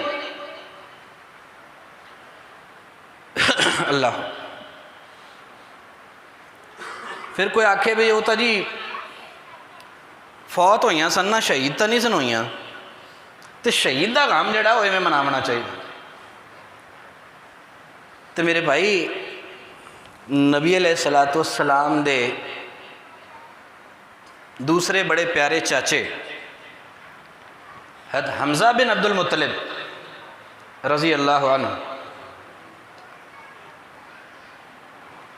اللہ پھر کوئی آکھے بھی وہ تو جی فوت ہوئیاں سن نہ شہید تو نہیں سن ہوئیاں، تو شہید دا غم جڑا وہ ایویں مناونا چاہیے۔ تو میرے بھائی نبی علیہ السلام دے دوسرے بڑے پیارے چاچے حضرت حمزہ بن عبد المطلب رضی اللہ عنہ،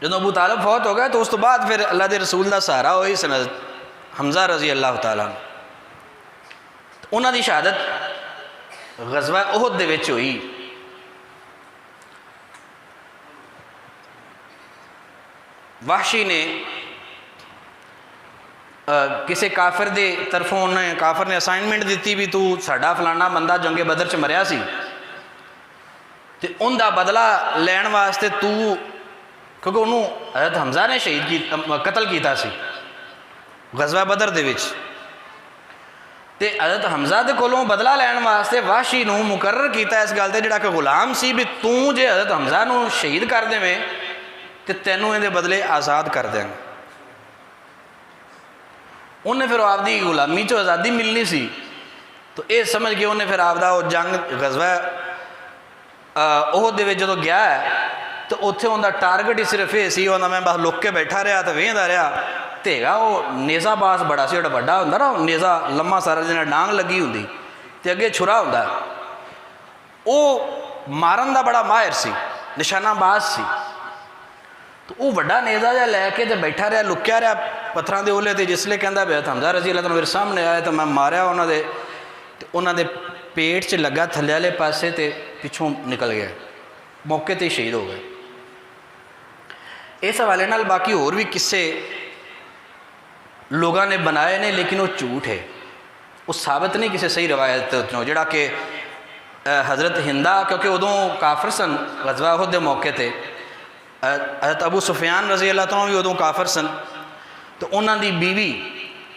جب ابو طالب فوت ہو گئے تو اس تو بعد پھر اللہ دے رسول دا سہارا ہوئی سن حمزہ رضی اللہ تعالیٰ عنہ۔ انہاں دی شہادت غزوہ احد دے وچ ہوئی۔ وحشی نے کسی کافر دے طرفوں کافر نے اسائنمنٹ دیتی بھی تو ساڈا فلانا بندہ جنگ بدر چ مریا سی تے ان دا بدلہ لین واسطے تو، کیونکہ انہوں حضرت حمزہ نے قتل کیتا سی غزوہ بدر دے وچ، تے حضرت حمزہ دے کولوں بدلہ لین واسطے وحشی نو مقرر کیتا اس گل تے جڑا کہ غلام سی بھی تو جے حضرت حمزہ نو شہید کر دے میں تے تینوں ان دے بدلے آزاد کر دیں۔ انہیں پھر آپ دی غلامی چو آزادی ملنی سی تو اے سمجھ کے انہیں پھر آپ دا وہ جنگ غزوہ احد دے وچ جدوں گیا ہے تو اتھے ان دا ٹارگٹ ہی صرف یہ سی، انہاں میں بس لک کے بیٹھا رہا تو ویندا رہا تے گا وہ نیزہ باز بڑا سی، جڑا بڑا ہوندا نا نیزہ لمما سارا جنہاں ڈانگ لگی ہوندی تے اگے چھرا ہوندا، وہ مارن دا بڑا ماہر سی، نشانہ باز سی، تو وہ بڑا نیزہ جا لے کے تے بیٹھا رہا لکیا رہا پتھراں دے اولے تے، جس لئے کہندا حضرت حمزہ رضی اللہ عنہ میرے سامنے آیا تو میں ماریا انہاں دے پیٹ چ لگا تھلے والے پاسے تے پچھوں نکل گیا، موقع تے شہید ہو گئے۔ اس حوالے نال باقی اور بھی قصے لوگاں نے بنائے نے لیکن وہ جھوٹ ہے، وہ ثابت نہیں کسی صحیح روایت تو، جڑا کہ حضرت ہندہ کیونکہ ادوں کافر سن غزوہ احد دے موقع تے، حضرت ابو سفیان رضی اللہ تعالیٰ بھی ادوں کافر سن، تو انہاں دی بیوی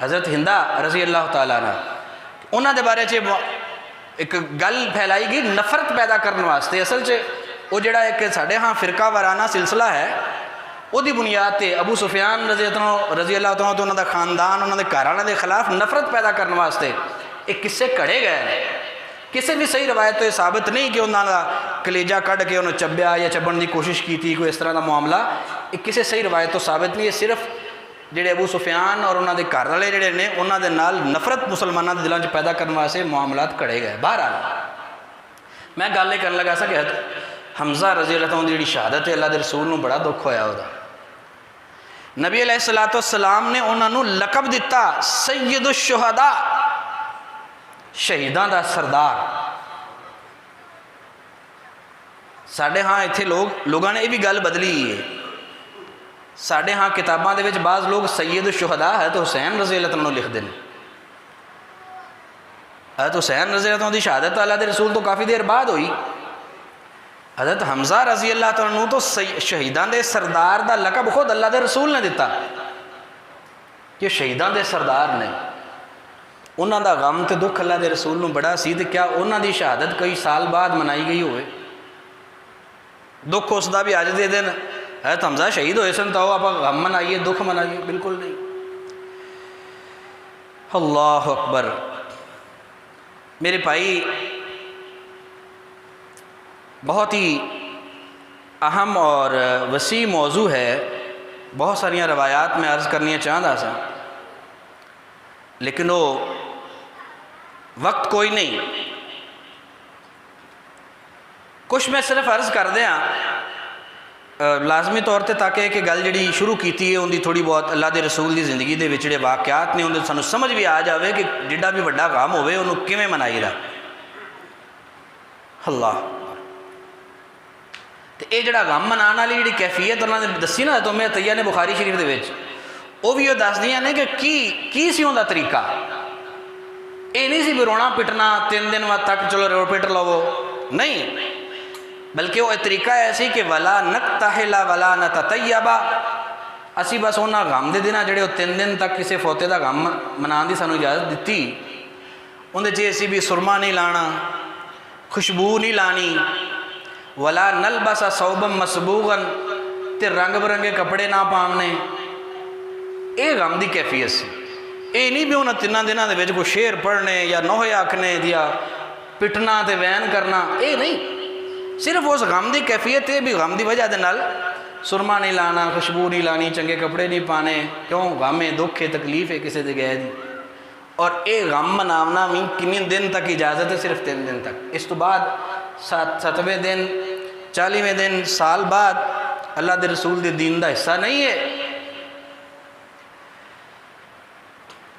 حضرت ہندہ رضی اللہ تعالیٰ عنہ، انہاں دے بارے ایک گل پھیلائی گئی نفرت پیدا کرنے واسطے۔ اصل وہ جڑا ایک ساڈے ہاں فرقہ وارانہ سلسلہ ہے وہ دی بنیاد تے ابو سفیان رضی اللہ تعالیٰ تو انہاں دا خاندان انہاں دے گھرانے دے خلاف نفرت پیدا کرنے واسطے ایک قصے کڑے گئے، کسی بھی صحیح روایت تو یہ ثابت نہیں کہ انہاں دا کلیجہ کڈ کے انہوں چبیا یا چبن دی کوشش کی تھی، کوئی اس طرح دا معاملہ ایک کسی صحیح روایت تو ثابت نہیں ہے، صرف جڑے ابو سفیان اور انہوں دے گھر والے جڑے نے انہوں دے نال نفرت مسلمانوں کے دلوں پیدا کرنے واسطے معاملات کھڑے گئے. بہرحال میں گل یہ کرن لگا سا کہ حمزہ رضی اللہ عنہ دی شہادت ہے، اللہ دے رسول نو بڑا دکھ ہویا وہ. نبی علیہ الصلوۃ والسلام نے انہوں نے لقب دیتا سید الشہداء، شہیداں دا سردار. ساڈے ہاں اتنے لوگوں نے یہ بھی گل بدلی ہے. ساڈے ہاں کتاباں دے وچ بعض لوگ سید الشہداء حضرت حسین رضی اللہ عنہ لکھتے ہیں. حضرت حسین رضی اللہ عنہ دی شہادت اللہ دے رسول تو کافی دیر بعد ہوئی. حضرت حمزہ رضی اللہ عنہ تو شہیدان دے سردار دا لقب خود اللہ دے رسول نے دیتا کہ شہیدان دے سردار نے. انہاں دا غم تے دکھ اللہ دے رسول نو بڑا سی، تے کیا انہاں دی شہادت کئی سال بعد منائی گئی ہوئے؟ دکھ اس دا بھی اج دے دن حضرت حمزہ شہید ہوئے سن تو آپ غم منائیے دکھ منائیے؟ بالکل نہیں. اللہ اکبر. میرے بھائی بہت ہی اہم اور وسیع موضوع ہے، بہت ساری روایات میں عرض کرنی چاہتا سا لیکن وہ وقت کوئی نہیں. کچھ میں صرف عرض کر دیا لازمی طور تے تاکہ کہ گل جڑی شروع کیتی ہے ان دی تھوڑی بہت اللہ دے رسول دی زندگی دے وچ جڑے واقعات نے ان دے سانو سمجھ بھی آ جاوے کہ جڑا بھی بڑا غم ہوئے انہوں کیویں منائی دا. اللہ تے اے جڑا غم منانے والی جڑی کیفیت انہوں نے دسی نا تو میں عطیہ نے بخاری شریف دے وچ وہ بھی یہ دس دیاں نے کہ کی سی ان دا طریقہ. اے نہیں سی بھی رونا پٹنا 3 دن تک چلو رو پٹ لو، نہیں، بلکہ وہ طریقہ ایسی کہ ولا نکتحلا ولا نتطیبا. اسی بس انہاں غم دے دینا جڑے وہ 3 دن تک کسی فوتے دا غم منان دی سانو اجازت دیتی. اندر چ اسی بھی سرما نہیں لانا، خوشبو نہیں لانی، ولا نلبس ثوبا مسبوغا، تے رنگ برنگے کپڑے نہ پامنے. اے غم دی کیفیت سی. اے نہیں بھی انہاں 3 دنوں دے وچ کوئی شعر پڑھنے یا نوحے آکھنے یا پٹنا تے وین کرنا، اے نہیں. صرف اس غم دی کیفیت ہے بھی غم دی وجہ دے نال سرما نہیں لانا، خوشبو نہیں لانی، چنگے کپڑے نہیں پانے. کیوں؟ غم ہے، دکھ ہے، تکلیف ہے کسی دے گئے دی. اور اے غم مناونا بھی کنی دن تک اجازت ہے؟ صرف 3 دن تک. اس تو بعد 7ویں دن 40ویں دن سال بعد اللہ دے رسول دے دین دا حصہ نہیں ہے.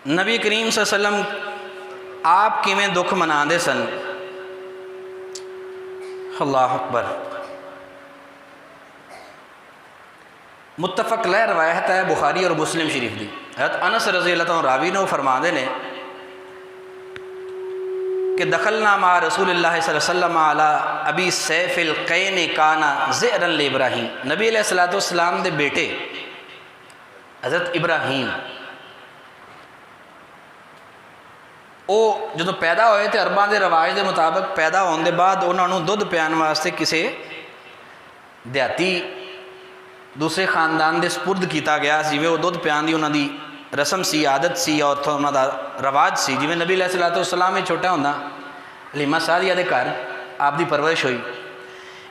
نبی کریم صلی اللہ علیہ وسلم آپ کیویں دکھ منا دے سن؟ اللہ اکبر. متفق علیہ روایت ہے بخاری اور مسلم شریف دی. حضرت انس رضی اللہ عنہ راوی نے فرما دے نے کہ دخلنا مع رسول اللہ صلی اللہ علیہ وسلم علی ابی سیف القین کانا زئرا لابراہیم. نبی علیہ الصلوۃ والسلام دے بیٹے حضرت ابراہیم وہ جدو پیدا ہوئے تو عرباں دے رواج دے مطابق پیدا ہونے دے بعد انہوں نے دودھ پیان واسطے کسی دیہاتی دوسرے خاندان دے سپرد کیتا گیا. جویں وہ دودھ پیان دی انہوں دی رسم سی، عادت سی اور انہوں دا رواج سی. جویں نبی علیہ الصلوۃ والسلام میں چھوٹا ہوندا حلیمہ سعدیہ دے گھر آپ دی پرورش ہوئی،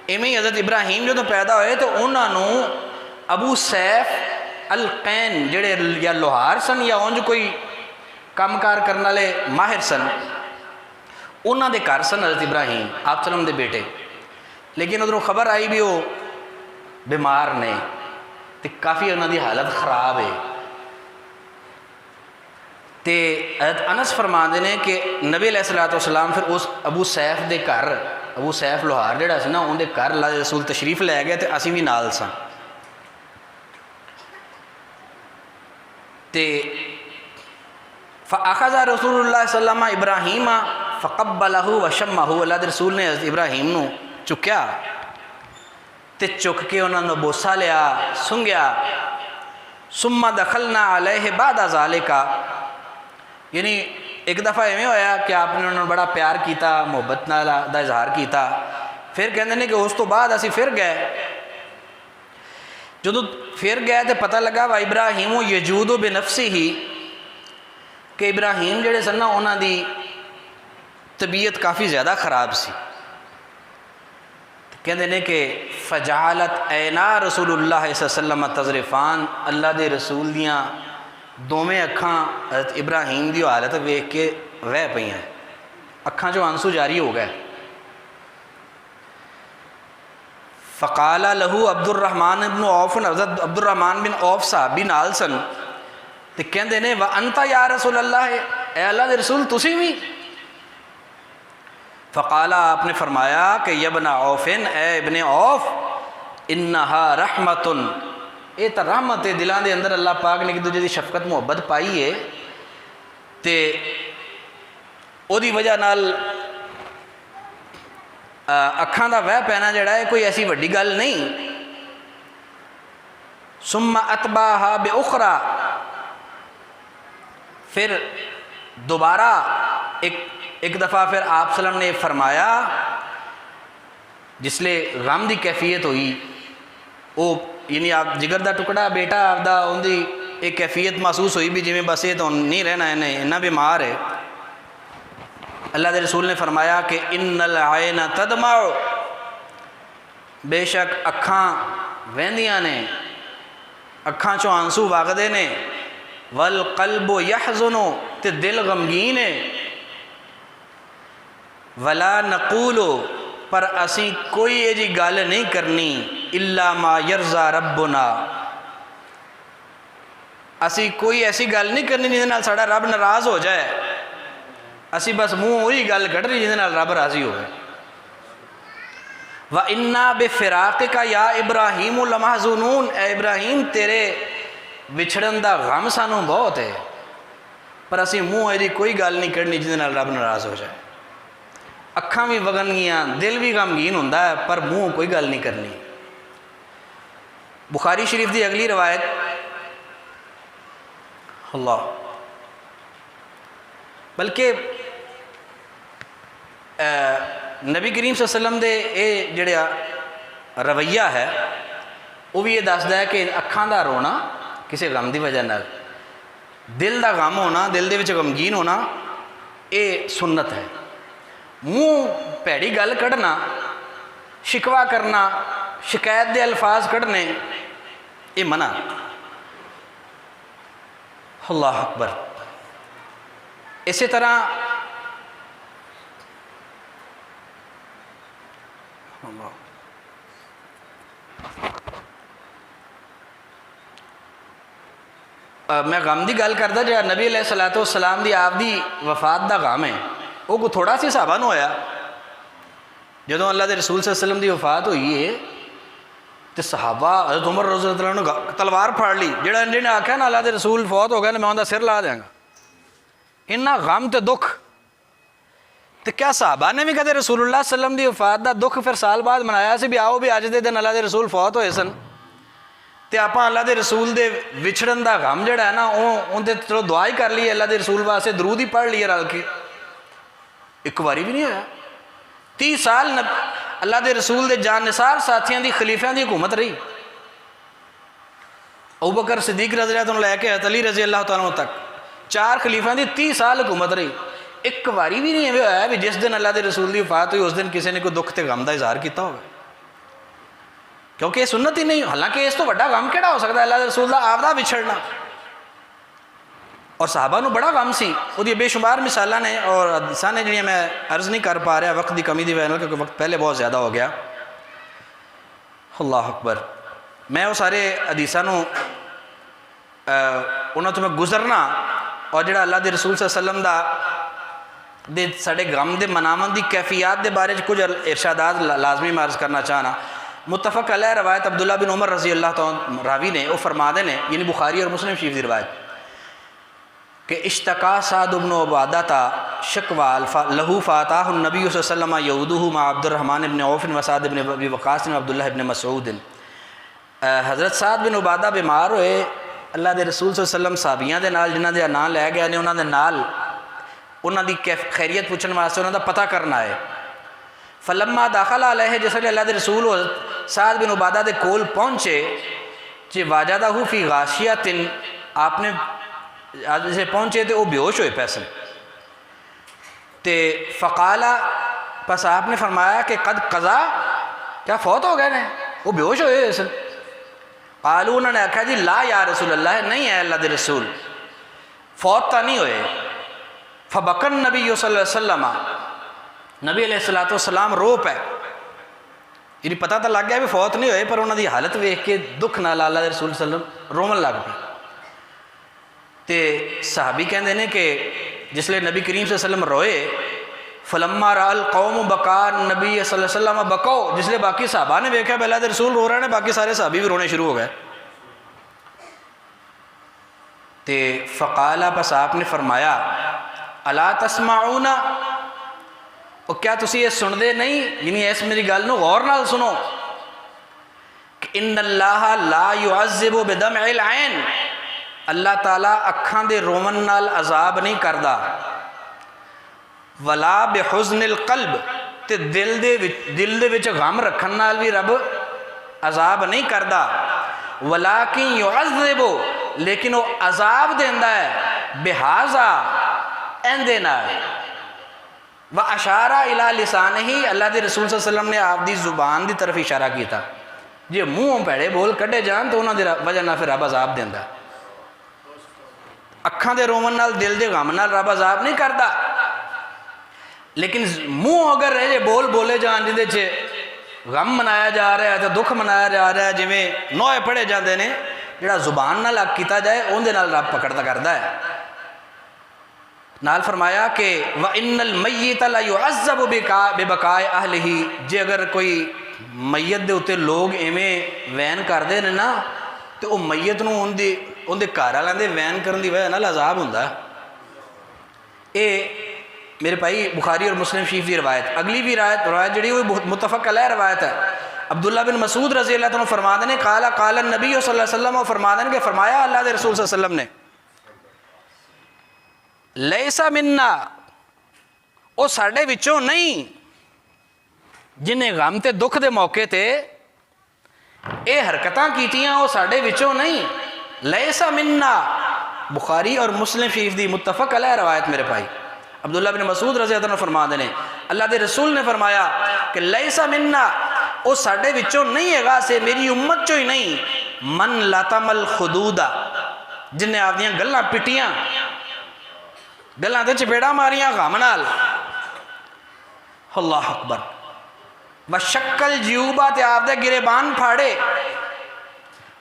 ایویں ہی حضرت ابراہیم جدو پیدا ہوئے تو انہوں نے ابو سیف القین جڑے یا لوہار سن یا اونج کوئی کام کار کرنے والے ماہر سن، انہوں دے گھر سن حضرت ابراہیم آپ سلم دے بیٹے. لیکن ادھروں خبر آئی بھی وہ بیمار نے تے کافی انہوں دی حالت خراب ہے. تے حضرت انس فرما دے نے کہ نبی علیہ الصلوۃ والسلام پھر اس ابو سیف دے گھر، ابو سیف لوہار جڑا سی نا ان دے گھر اللہ دے رسول تشریف لے گئے تے اسی بھی نال ساں. تے فاخذ رسول اللہ صلی اللہ علیہ وسلم ابراہیم فقبلہ وشمہ. اللہ دے رسول نے حضرت ابراہیم نو چکیا تے چک کے انہوں نے بوسا لیا، سنگیا. ثم دخلنا علیہ بعد ذالک، یعنی ایک دفعہ ایویں ہویا کہ آپ نے انہوں نے بڑا پیار کیتا، محبت نال دا اظہار کیتا. پھر کہندے نے کہ اس تو بعد اسی پھر گئے. جدو پھر گئے تو پتہ لگا وا ابراہیم یجود بنفسی ہی کہ ابراہیم جڑے سن نا انہوں دی طبیعت کافی زیادہ خراب سی. کہندے نے کہ فجعلت عینا رسول اللہ صلی اللہ علیہ وسلم تذرفان، اللہ دے رسول دیاں دوویں اکھاں حضرت ابراہیم دی حالت ویکھ کے وہ پئیاں، اکھاں چوں آنسو جاری ہو گئے۔ فقال لہو عبد الرحمن بن عوف، حضرت عبد الرحمن بن عوف صحابی نال سن، تے کہندے نے وانت یا رسول اللہ، اے اللہ دے رسول تسی بھی؟ فقال، آپ نے فرمایا کہ یا ابن عوف، اے ابن عوف، انہا رحمت، اے تا رحمت ہے، دلان دے اندر اللہ پاک نے ایک دوجے دی شفقت محبت پائی ہے، تے او دی وجہ نال اکھاں دا وہ پینا جڑا ہے کوئی ایسی وڈی گل نہیں۔ ثم اتباہا باخرى، پھر دوبارہ ایک دفعہ پھر آپ صلی اللہ علیہ وسلم نے فرمایا، جس لے غم دی کیفیت ہوئی، وہ یعنی آپ جگر دا ٹکڑا بیٹا آپ دا ان دی ایک کیفیت محسوس ہوئی بھی جی میں بس یہ تو نہیں رہنا ہے، انہاں بیمار ہے۔ اللہ دے رسول نے فرمایا کہ ان العین تدمع، بے شک اکھاں وہندیاں نے، اکھاں چوں آنسو وگدے نے، والقلب یحزن، تے دل غمگین ہے، ولا نقول، پر اسی کوئی یہ جی گل نہیں کرنی، الا ما یرضا ربنا، اسی کوئی ایسی گل نہیں کرنی جس نال ساڈا رب ناراض ہو جائے، اسی بس منہ وہی گل کڈ رہی جس نال رب راضی ہوئے۔ وَإِنَّا بِفِرَاقِكَ يَا إِبْرَاهِيمُ لَمَحْزُونُونَ، اے ابراہیم تیرے وچھڑن دا غم سانوں بہت ہے، پر اسی منہ ایدی کوئی گل نہیں کرنی جس نال رب ناراض ہو جائے۔ اکھاں بھی وگن گیاں، دل بھی غمگین ہوندا ہے، پر منہ کوئی گل نہیں کرنی۔ بخاری شریف دی اگلی روایت، اللہ، بلکہ نبی کریم صلی اللہ علیہ وسلم دے اے جڑا رویہ ہے وہ بھی یہ دسدا ہے کہ اکھاں دا رونا کسی غم دی وجہ نال، دل دا غم ہونا، دل دے وچ غمگین ہونا، اے سنت ہے۔ منہ پیڑی گل کڈنا، شکوہ کرنا، شکایت دے الفاظ کڈنے، یہ منع۔ اللہ اکبر۔ اسی طرح میں غم دی گل کردا جا نبی علیہ الصلوۃ والسلام دی آپ دی وفات دا غم ہے، وہ کو تھوڑا سی صحابہ نو ہویا۔ جدوں اللہ دے رسول صلی اللہ علیہ وسلم دی وفات ہوئی ہے تو صحابہ حضرت عمر رضی اللہ عنہ نے تلوار پھاڑ لی، جڑا نے آکھیا نا اللہ دے رسول فوت ہو گئے میں اوندا سر لا دیاں گا، انہاں غم تے دکھ۔ تو کیا صحابہ نے بھی کدے رسول اللہ صلی اللہ علیہ وسلم دی وفات دا دکھ پھر سال بعد منایا سی بھی آؤ بھی اج دے دن اللہ دے رسول فوت ہوئے سن، تے آپاں اللہ دے رسول دے وچھڑن دا غم جڑا ہے نا اون تے چلو دعا ہی کر لی، اللہ دے رسول واسطے درود ہی پڑھ لیے رل کے، ایک واری بھی نہیں ہویا۔ 30 سال اللہ دے رسول دے جان نثار ساتھیاں دی خلیفیاں دی حکومت رہی، ابوبکر صدیق رضی اللہ عنہ لے کے علی رضی اللہ تعالیٰ عنہ تک 4 خلیفیاں دی 30 سال حکومت رہی، ایک واری بھی نہیں ہویا بھی جس دن اللہ دے رسول دی وفات ہوئی اس دن کسی نے کوئی دکھ تے غم دا اظہار کیتا ہوگا، کیونکہ یہ سنت ہی نہیں۔ حالانکہ اس تو بڑا غم کیڑا ہو سکتا ہے اللہ دے رسول دا آپ دا وچھڑنا، اور صحابہ نو بڑا غم سی، وہ بے شمار مثالاں نے اور حدیثاں نے جڑیاں میں عرض نہیں کر پا رہا وقت دی کمی دی وجہ نال، کیونکہ وقت پہلے بہت زیادہ ہو گیا۔ اللہ اکبر۔ میں وہ سارے حدیثاں نو انہاں تو میں گزرنا، اور جڑا اللہ دے رسول صلی اللہ علیہ وسلم دا ساڈے غم دے مناون دی کیفیات دے بارے کچھ ارشادات لازمی میں عرض کرنا چاہنا۔ متفق علیہ روایت عبداللہ بن عمر رضی اللہ تعالیٰ راوی نے وہ فرماتے ہیں، یعنی بخاری اور مسلم شریف دی روایت، کہ اشتقا سعد بن عبادہ شکوا لہو فاتاہ النبی صلی اللہ علیہ وسلم یعودہ مع عبد الرحمن بن عوف و سعد بن ابی وقاص و عبداللہ بن مسعود۔ حضرت سعد بن عبادہ بیمار ہوئے، اللہ دے رسول صلی اللہ علیہ وسلم صحابیاں دے نال جنہاں دے نام لے گئے نے انہاں دے نال انہاں دی خیریت پوچھن واسطے انہاں دا پتہ کرنا ہے۔ فلما داخل علیہ، جس ویلے اللہ دے رسول سعد بن عبادہ دے کول پہنچے، جی واجدہ فی غاشیۃ، آپ نے جسے پہنچے تو وہ بے ہوش ہوئے پیسے، تے فقالا، پس آپ نے فرمایا کہ قد قضا، کیا فوت ہو گئے نے؟ وہ بے ہوش ہوئے سن۔ قالو، انہوں نے آکھا جی لا یا رسول اللہ، نہیں ہے اللہ دے رسول، فوت تو نہیں ہوئے. فبکن نبی صلی اللہ علیہ وسلم، نبی علیہ الصلوۃ والسلام رو پے. یعنی پتہ تو لگ گیا بھی فوت نہیں ہوئے، پر انہوں دی حالت ویکھ کے دکھ نال اللہ دے رسول صلی اللہ علیہ وسلم رومن لگ پے. تے صحابی کہندے نے کہ جسلے نبی کریم صلی اللہ علیہ وسلم روئے، فلما را القوم بکا نبی صلی اللہ علیہ وسلم بکو، جسلے باقی صحابہ نے ویکھا کہ اللہ دے رسول رو رہے ہیں، باقی سارے صحابی بھی رونے شروع ہو گئے. تے فقالا، پس آپ نے فرمایا، الا تسمعون، اور کیا تسی یہ سن دے نہیں، یعنی اس میری گل نو غور نال سنو، کہ ان اللہ لا يعذب بدمع العین، اللہ تعالیٰ اکھاں دے رومن نال عذاب نہیں کردا، ولا بحزن القلب، تے دل دے وچ غم رکھن نال بھی رب عذاب نہیں کردا، ولیکن يعذب، لیکن وہ عذاب دیندا ہے بہذا، ایندے نال، واشارہ الی لسانہ، اللہ دے رسول صلی اللہ علیہ وسلم نے آپ دی زبان دی طرف اشارہ کیتا. جی منہ پیڑے بول کڈے جان تو انہاں دی وجہ نال پھر رب عذاب دیندا. اکھاں دے رومن نال دل دے غم نال رب عذاب نہیں کردا، لیکن منہ اگر رہے بول بولے جان جندے چ غم منایا جا رہا ہے تو دکھ منایا جا رہا ہے، جویں نوئے پڑھے جاندے نے، جڑا زبان نال حق کیتا جائے اون دے نال رب پکڑدا کردا ہے. نال فرمایا کہ وَإِنَّ الْمَيِّتَ لَيُعَذَّبُ بِبَقَاءِ أَهْلِهِ، جے اگر کوئی میت دے اتے لوگ ایویں وین کردے نے نا، تو وہ میت نو ان دے گھر والوں دے وین کرن دی وجہ نال عذاب ہوندا. اے میرے بھائی بخاری اور مسلم شریف دی روایت. اگلی بھی روایت جڑی وہ متفق علیہ روایت ہے. عبداللہ بن مسعود رضی اللہ عنہ فرما دے نے قال النبی صلی اللہ علیہ وسلم، اور فرما دے کہ فرمایا اللہ دے رسول صلی اللہ علیہ وسلم نے، لیسا منا، وہ ساڈے وچوں نہیں، جنہیں غم تے دکھ دے موقع تے اے حرکتاں کیتیاں وہ ساڈے وچوں نہیں. لیسا منا، بخاری اور مسلم شریف دی متفق علیہ روایت میرے بھائی. عبداللہ بن مسعود رضی اللہ عنہ فرما دے نے اللہ دے رسول نے فرمایا کہ لیسا منا، وہ ساڈے وچوں نہیں ہے گا، سے میری امت چوں ہی نہیں، من لاتم الخدودا، جنہیں آپ دیاں گلاں پٹیاں، گلاں تے چپیڑا ماریاں غم نال، اللہ اکبر، وشکل جیوبا، تے آپ دے گریبان پھاڑے،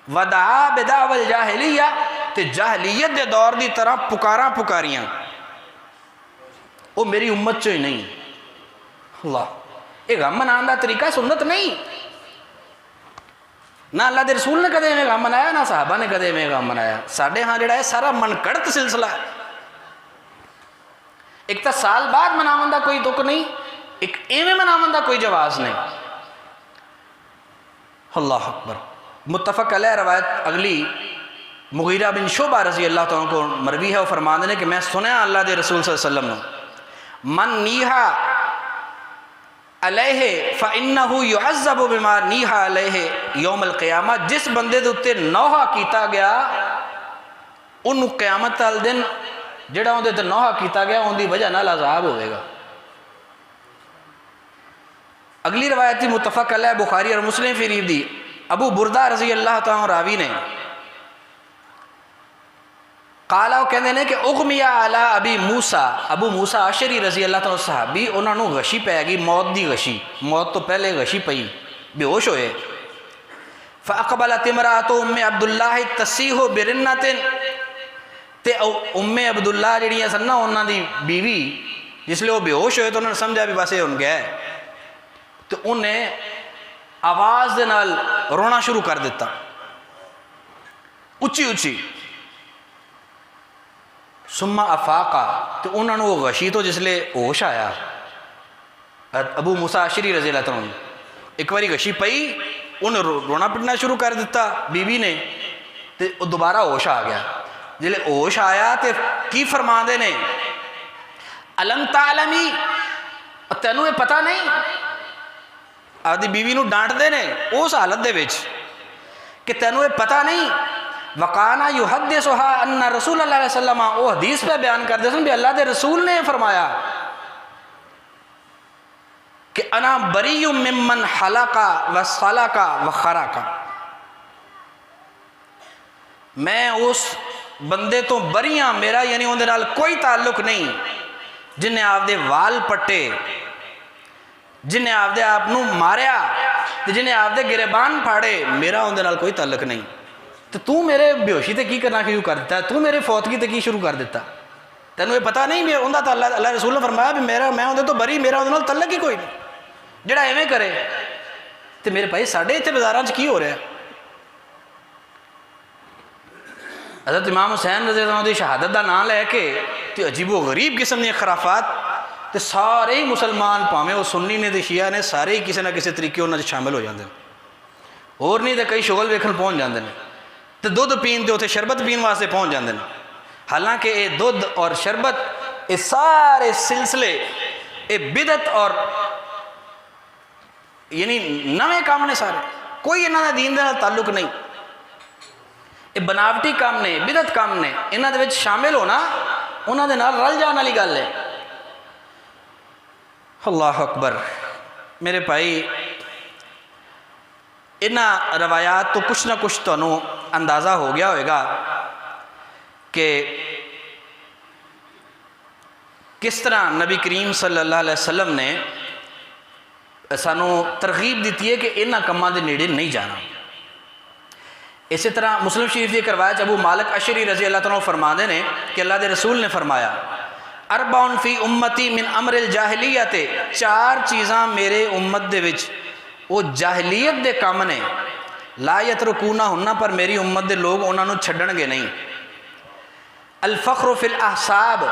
ودعا بدعوى الجاہلیہ، تے جاہلیت دے دور دی طرح پکاریاں، وہ میری امت چوں ہی نہیں. اللہ، یہ غم منان دا طریقہ سنت نہیں، نہ اللہ دے رسول نے کدے میں غم منایا، نہ صحابہ نے کدے میں غم منایا. ساڈے ہاں جڑا ہے سارا منکڑت سلسلہ ہے. ایک تا سال بعد مناون دا کوئی دکھ نہیں، ایک ایویں مناون دا کوئی جواز نہیں. اللہ اکبر. متفق علیہ روایت اگلی مغیرہ بن شعبہ رضی اللہ تعالیٰ کو مروی ہے، وہ فرماتے ہیں کہ میں سنیا اللہ دے رسول صلی اللہ علیہ وسلم نے، من نیہا علیہ فَإِنَّهُ يُعَذَّبُ بِمَا نیہا علیہ یوم القیامہ، جس بندے دے اتے نوحہ کیتا گیا ان قیامت تل دن جڑا اندے تے نوحہ کیتا گیا ان دی وجہ نال عذاب ہوئے گا. اگلی روایت تھی متفق علیہ بخاری اور مسلم شریف دی. ابو بردہ رضی اللہ تعالیٰ راوی نے قالا، وہ کہندے نے کہ اغمیہ علی ابی موسیٰ، ابو موسیٰ اشعری رضی اللہ تعالیٰ صحابی، انہوں نے غشی پہ گئی، موت دی غشی، موت تو پہلے غشی پئی، بے ہوش ہوئے. فاقبلت امرأۃ ام عبداللہ تسیح برنۃ، تے ام عبداللہ جڑیاں سن نا انہاں دی بیوی، جس لئے وہ بے ہوش ہوئے تو انہوں نے سمجھا بھی بس ان گئے، تو انہیں آواز دے نال رونا شروع کر دیتا، اچھی اچھی. ثم افاقا، تو انہوں نے وہ غشی تو جس لئے ہوش آیا، ابو موسیٰ اشعری رضی اللہ عنہ ایک باری غشی پئی، انہیں رونا پٹنا شروع کر دیتا بی بی نے، تو دوبارہ ہوش آ گیا. جلے ہوش آیا تو کی فرما دے نے، الم تعلمی، تینوں یہ پتہ نہیں، آدھی بیوی نو ڈانٹ دے نے اس حالت دے وچ کہ تینوں یہ پتہ نہیں. وقانا یحدثها ان رسول اللہ علیہ وسلم، وہ حدیث پہ بیان کر دے سن بھی اللہ دے رسول نے فرمایا کہ انا بری ممن حلقا وصلقا وخرقا، میں اس بندے تو بری ہاں، میرا یعنی اندر نال کوئی تعلق نہیں، جنہیں آپ دے وال پٹے، جنہیں آپ دے آپ نو ماریا، جنہیں آپ دے گریبان پھاڑے، میرا اندر نال کوئی تعلق نہیں۔ تو میرے بیہوشی تے کی کرنا شروع کر دیتا ہے، تو میرے فوتگی تے کی شروع کر دیتا، تینوں یہ پتہ نہیں بھی اندر تو اللہ رسول نے فرمایا بھی میں اندر تو بری، میرا اندر نال تعلق ہی کوئی نہیں، جڑا ایویں کرے۔ تو میرے بھائی ساڈے اتنے بازاراں چ کی ہو رہا ہے؟ حضرت امام حسین رضی اللہ عنہ دی شہادت دا نام لے کے تے عجیب و غریب قسم دی خرافات، تے سارے ہی مسلمان پاویں وہ سنی نے تے شیعہ نے سارے ہی کسی نہ کسی طریقے انہاں شامل ہو جاندے ہیں، اور نہیں تے کئی شغل ویکھن پہنچ جاندے ہیں، تے دودھ پین تے اوتھے شربت پین واسطے پہنچ جاندے ہیں۔ حالانکہ یہ دودھ اور شربت یہ سارے سلسلے یہ بدعت اور یعنی نویں کام نے، سارے کوئی انہاں دا دین دے نال تعلق نہیں، یہ بناوٹی کام نے، بدعت کام نے، انہاں دے وچ شامل ہونا انہاں دے نال رل جان والی گل ہے۔ اللہ اکبر۔ میرے بھائی انہاں روایات تو کچھ نہ کچھ تانوں اندازہ ہو گیا ہوئے گا کہ کس طرح نبی کریم صلی اللہ علیہ وسلم نے سانو ترغیب دیتی ہے کہ انہاں کماں دے نیڑے نہیں جانا۔ اسی طرح مسلم شریف کی روایت ابو مالک اشعری رضی اللہ عنہ فرماتے ہیں کہ اللہ دے رسول نے فرمایا اربعن فی امتی من امر الجاہلیت، چار چیزاں میرے امت دے وچ وہ جاہلیت دے کام نے، لا یترکونہ ہنہ، پر میری امت دے لوگ انہاں نو چھڈن گے نہیں۔ الفخر فی الاحساب،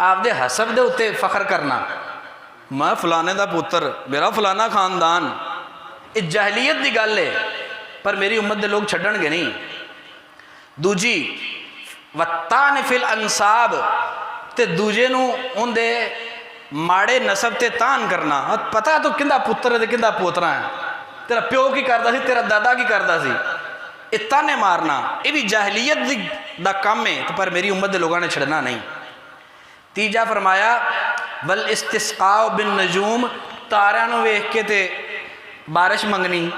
آپ دے حسب دے اتے فخر کرنا، میں فلانے دا پتر، میرا فلانا خاندان، اس جاہلیت دی گل ہے، پر میری امت دے لوگ چھڈن گے نہیں۔ دوجی وَالطَّعْنِ فِي الْأَنْصَابِ، تے دوجے نو ان دے ماڑے نسب تے تان کرنا، پتہ تو کندہ پتر ہے تے کندہ پوترا ہے، تیرا پیو کی کردا سی، تیرا دادا کی کردا سی، اتانے مارنا، یہ بھی جاہلیت دا کام ہے، پر میری امت دے لوگاں نے چھڑنا نہیں۔ تیجا فرمایا بل استسقاء بالنجوم، تاریاں نو ویکھ کے تے بارش منگنی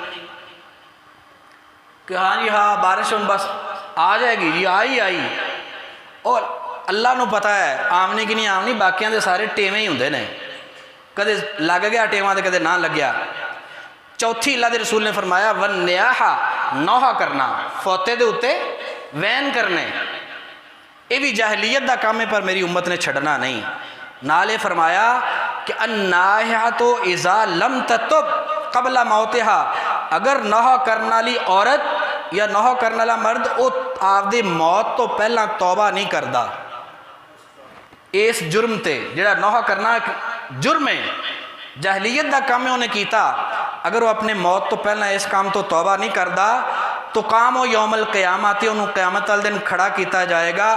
کہ ہاں جی ہاں بارش ہن بس آ جائے گی جی، آئی، اور اللہ نو پتہ ہے آمنی کی نہیں آمنی، باقیاں دے سارے ٹیویں ہی ہوندے نے، کدے لگ گیا ٹیواں تے کدے نہ لگیا۔ چوتھی اللہ دے رسول نے فرمایا والنیاحہ، نوحہ کرنا، فوتے دے اتے وین کرنے، یہ بھی جاہلیت دا کام ہے، پر میری امت نے چھڑنا نہیں۔ نالے فرمایا کہ الناحیۃ اذا لم تتب قبل موتہا، اگر نوحہ کرنا لی عورت یا نوحہ کرنا لا مرد او آپ دی موت تو پہلا توبہ نہیں کردا اس جرم تے، جڑا نوحہ کرنا جرم ہے، جاہلیت دا کام ہے انہیں کیتا، اگر وہ اپنے موت تو پہلا اس کام تو توبہ نہیں کردا تو کام و یوم القیامت، انہوں قیامت والے دن کھڑا کیتا جائے گا،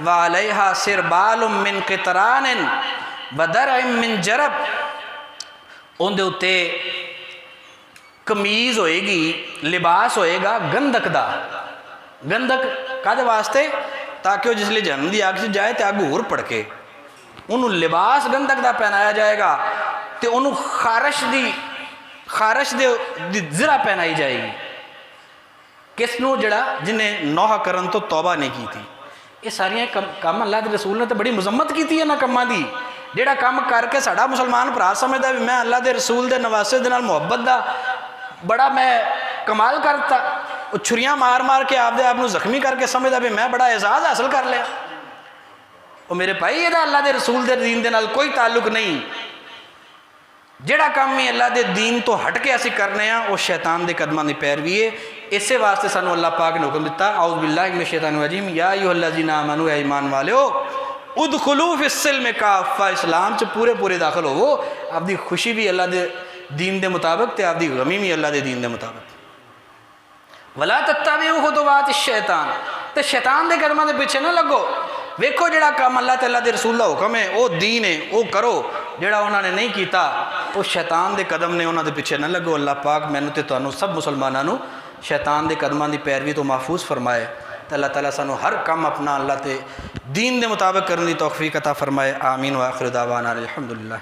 وَعَلَيْهَا سِرْبَالٌ مِّن قِطْرَانٍ وَدَرْعٍ مِّن جَرَبٍ، ان دے اتے کمیز ہوئے گی، لباس ہوئے گا گندک دا، گندک کادے واسطے؟ تاکہ وہ جس لئے جہنم دی آگ سے جائے تے آگ اور پڑکے، انہوں لباس گندک دا پہنایا جائے گا، تے انہوں خارش دے زرہ پہنائی جائے گی، کس نو جڑا جنہیں نوحہ کرن تو توبہ نہیں کی تھی۔ یہ ساریاں کام اللہ دے رسول نے تو بڑی مذمت کی تھی نا کاماں دی، جڑا کام کر کے ساڑا مسلمان بھرا سمجھدا بھی میں اللہ دے رسول دے نواسے دے نال محبت دا بڑا میں کمال کرتا، وہ چھریاں مار مار کے آپ دے آپ نو زخمی کر کے سمجھدا بھی میں بڑا اعزاز حاصل کر لیا۔ اور میرے بھائی یہ اللہ دے رسول دے دین دے نال کوئی تعلق نہیں، جڑا کام ہی اللہ دے دین تو ہٹ کے اسی کرنے ہیں وہ شیطان دے قدماں دی پیروی ہے۔ اسے واسطے سانو اللہ پاک نے حکم دیتا اعوذ باللہ من الشیطان الرجیم یا ایھا الذین آمنوا، اے ایمان والو ادخلوا فی السلم کافہ، اسلام چ پورے پورے داخل ہوو، آپ دی خوشی بھی اللہ دے دین دے مطابق تے آپ دی غمی بھی اللہ دے دین دے مطابق۔ ولا تتبعوا خطوات الشیطان، تے شیطان دے قدماں دے پیچھے نہ لگو، ویکھو جڑا کام اللہ تے اللہ دے رسول دا حکم ہے وہ دین ہے وہ کرو، جڑا انہوں نے نہیں کیتا وہ شیطان دے قدم نے، انہوں دے پیچھے نہ لگو۔ اللہ پاک مینوں تے تانوں سب مسلماناں نوں شیطان دے قدماں دی پیروی تو محفوظ فرمائے، تے اللہ تعالیٰ سانوں ہر کام اپنا اللہ تے دین دے مطابق کرنے دی توفیق عطا فرمائے۔ آمین و آخر دعوانا الحمدللہ۔